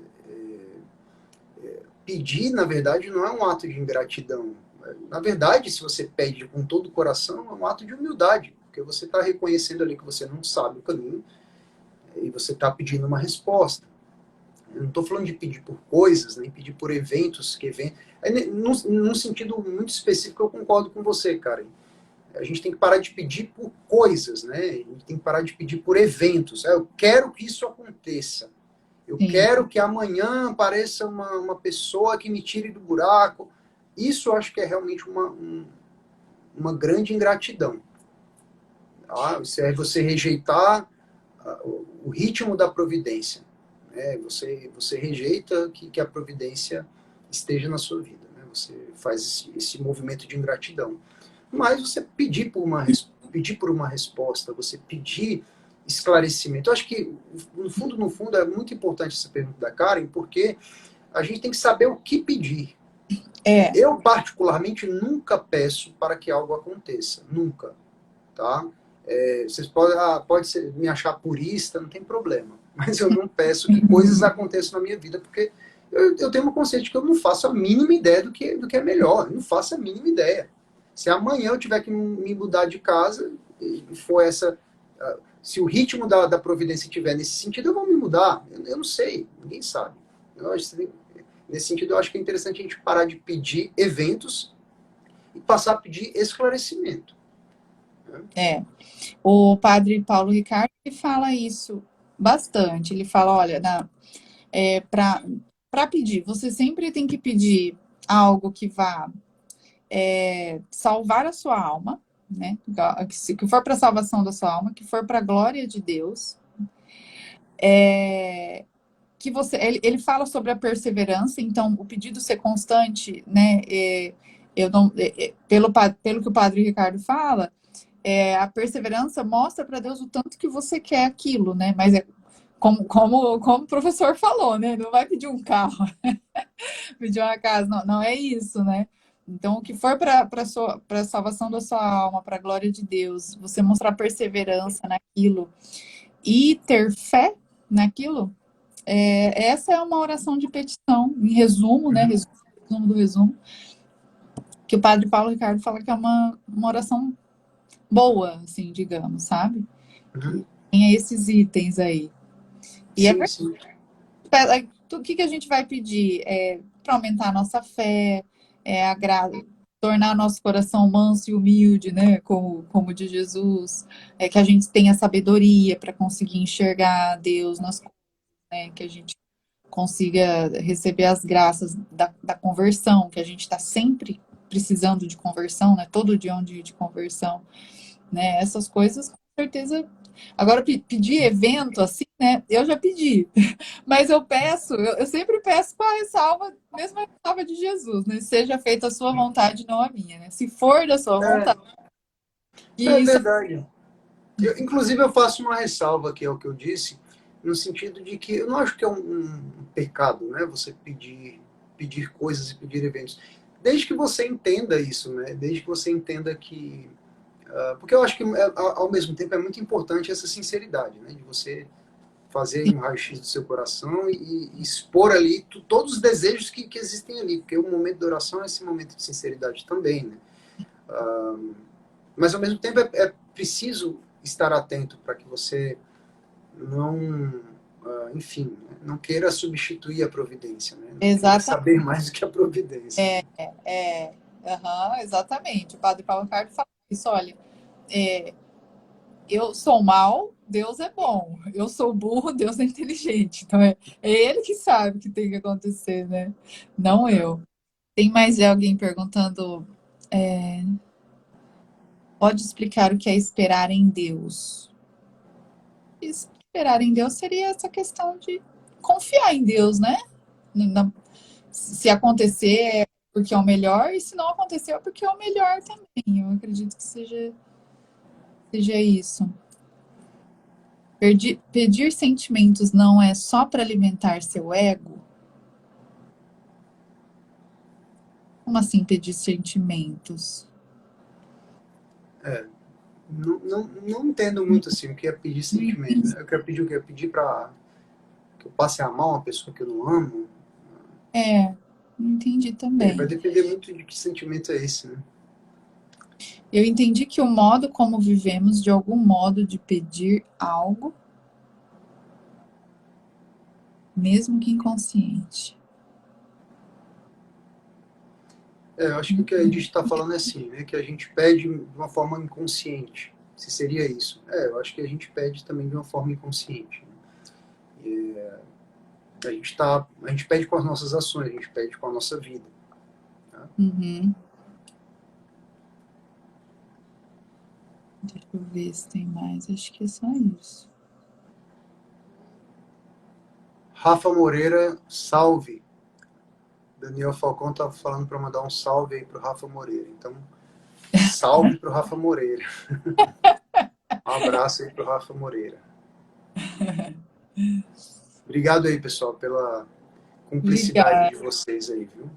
Speaker 2: Pedir, na verdade, não é um ato de ingratidão. Na verdade, se você pede com todo o coração, é um ato de humildade, porque você está reconhecendo ali que você não sabe o caminho e você está pedindo uma resposta. Eu não estou falando de pedir por coisas, nem pedir por eventos, num sentido muito específico, eu concordo com você, cara. A gente tem que parar de pedir por coisas, né? A gente tem que parar de pedir por eventos. Eu quero que isso aconteça. Eu
Speaker 1: Sim,
Speaker 2: quero que amanhã apareça uma pessoa que me tire do buraco. Isso eu acho que é realmente uma grande ingratidão. Tá? Você rejeitar o ritmo da providência. Né? Você rejeita que a providência esteja na sua vida. Né? Você faz esse movimento de ingratidão. Mas você pedir por uma resposta, você pedir esclarecimento. Eu acho que, no fundo, é muito importante essa pergunta da Karen, porque a gente tem que saber o que pedir.
Speaker 1: É.
Speaker 2: Eu, particularmente, nunca peço para que algo aconteça. Nunca. Tá? Vocês podem me achar purista, não tem problema. Mas eu não peço que coisas aconteçam na minha vida, porque eu tenho uma consciência de que eu não faço a mínima ideia do que é melhor. Eu não faço a mínima ideia. Se amanhã eu tiver que me mudar de casa, e for essa. Se o ritmo da providência estiver nesse sentido, eu vou me mudar. Eu não sei, ninguém sabe. Nesse sentido, eu acho que é interessante a gente parar de pedir eventos e passar a pedir esclarecimento.
Speaker 1: É. O padre Paulo Ricardo ele fala isso bastante. Ele fala, olha, para pedir, você sempre tem que pedir algo que vá salvar a sua alma, né? Que for para a salvação da sua alma, que for para a glória de Deus. Que você, ele fala sobre a perseverança, então o pedido ser constante, né? Eu não, pelo que o padre Ricardo fala, a perseverança mostra para Deus o tanto que você quer aquilo, né? Mas como o professor falou, né? Não vai pedir um carro, pedir uma casa, não é isso, né? Então, o que for para a salvação da sua alma, para a glória de Deus, você mostrar perseverança naquilo e ter fé naquilo, essa é uma oração de petição, em resumo, né? Resumo do resumo, que o padre Paulo Ricardo fala que é uma oração boa, assim, digamos, sabe? Que tem esses itens aí. E
Speaker 2: Sim, sim.
Speaker 1: o que a gente vai pedir? Para aumentar a nossa fé, tornar nosso coração manso e humilde, né? Como de Jesus, que a gente tenha sabedoria para conseguir enxergar Deus nas coisas, né? Que a gente consiga receber as graças da conversão, que a gente está sempre precisando de conversão, né? Todo dia é um dia de conversão, né? Essas coisas, com certeza. Agora, pedir evento assim, né? Eu já pedi, mas eu sempre peço para a ressalva, mesmo a ressalva de Jesus, né? Seja feita a sua vontade, não a minha, né? Se for da sua vontade.
Speaker 2: É
Speaker 1: Isso.
Speaker 2: verdade. Inclusive, eu faço uma ressalva aqui ao que eu disse, no sentido de que eu não acho que é um pecado, né? Você pedir coisas e pedir eventos. Desde que você entenda isso, né? Desde que você entenda que... porque eu acho que, ao mesmo tempo, é muito importante essa sinceridade, né? De você fazer um raio-x do seu coração e expor ali todos os desejos que existem ali, porque o momento de oração é esse momento de sinceridade também, né? Mas, ao mesmo tempo, é preciso estar atento para que você não, enfim, não queira substituir a providência, né? Não queira
Speaker 1: Exatamente.
Speaker 2: saber mais do que a providência.
Speaker 1: Exatamente. O padre Paulo Ricardo fala isso, olha, eu sou mal, Deus é bom. Eu sou burro, Deus é inteligente. Então é ele que sabe o que tem que acontecer, né? Não eu. Tem mais alguém perguntando, pode explicar o que é esperar em Deus? Esperar em Deus seria essa questão de confiar em Deus, né? Se acontecer é porque é o melhor, e se não acontecer é porque é o melhor também. Eu acredito que seja isso. Pedir sentimentos não é só para alimentar seu ego? Como assim pedir sentimentos?
Speaker 2: Não entendo muito assim o que é pedir sentimento, né? Eu quero pedir o quê? Eu pedir para que eu passe a amar uma pessoa que eu não amo?
Speaker 1: Não entendi também.
Speaker 2: Vai depender muito de que sentimento é esse, né?
Speaker 1: Eu entendi que o modo como vivemos, de algum modo de pedir algo, mesmo que inconsciente.
Speaker 2: Eu acho que o que a gente está falando é assim, né? Que a gente pede de uma forma inconsciente. Se seria isso. Eu acho que a gente pede também de uma forma inconsciente. Né? A gente pede com as nossas ações, a gente pede com a nossa vida. Tá?
Speaker 1: Uhum. Deixa eu ver se tem mais. Acho que é só isso.
Speaker 2: Rafa Moreira, salve. Daniel Falcão tá falando para mandar um salve aí pro Rafa Moreira. Então, salve pro Rafa Moreira. Um abraço aí pro Rafa Moreira. Obrigado aí, pessoal, pela cumplicidade
Speaker 1: Obrigada.
Speaker 2: de vocês aí, viu?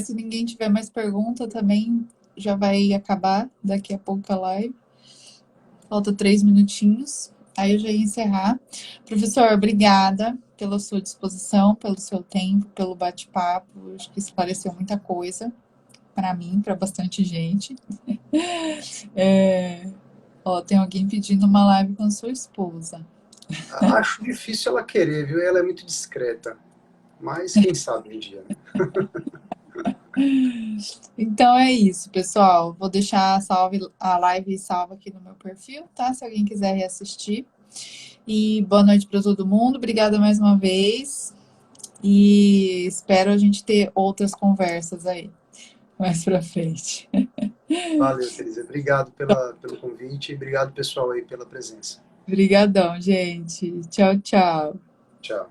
Speaker 1: Se ninguém tiver mais pergunta também, já vai acabar daqui a pouco a live. Falta 3 minutinhos. Aí eu já ia encerrar. Professor, obrigada pela sua disposição, pelo seu tempo, pelo bate-papo. Acho que esclareceu muita coisa para mim, para bastante gente. Ó, tem alguém pedindo uma live com a sua esposa.
Speaker 2: Acho difícil ela querer, viu? Ela é muito discreta. Mas quem sabe um dia, né?
Speaker 1: Então é isso, pessoal. Vou deixar a live salva aqui no meu perfil, tá? Se alguém quiser reassistir. E boa noite para todo mundo. Obrigada mais uma vez. E espero a gente ter outras conversas aí mais para frente.
Speaker 2: Valeu, Teresa. Obrigado pelo convite e obrigado, pessoal, aí pela presença.
Speaker 1: Obrigadão, gente. Tchau, tchau.
Speaker 2: Tchau.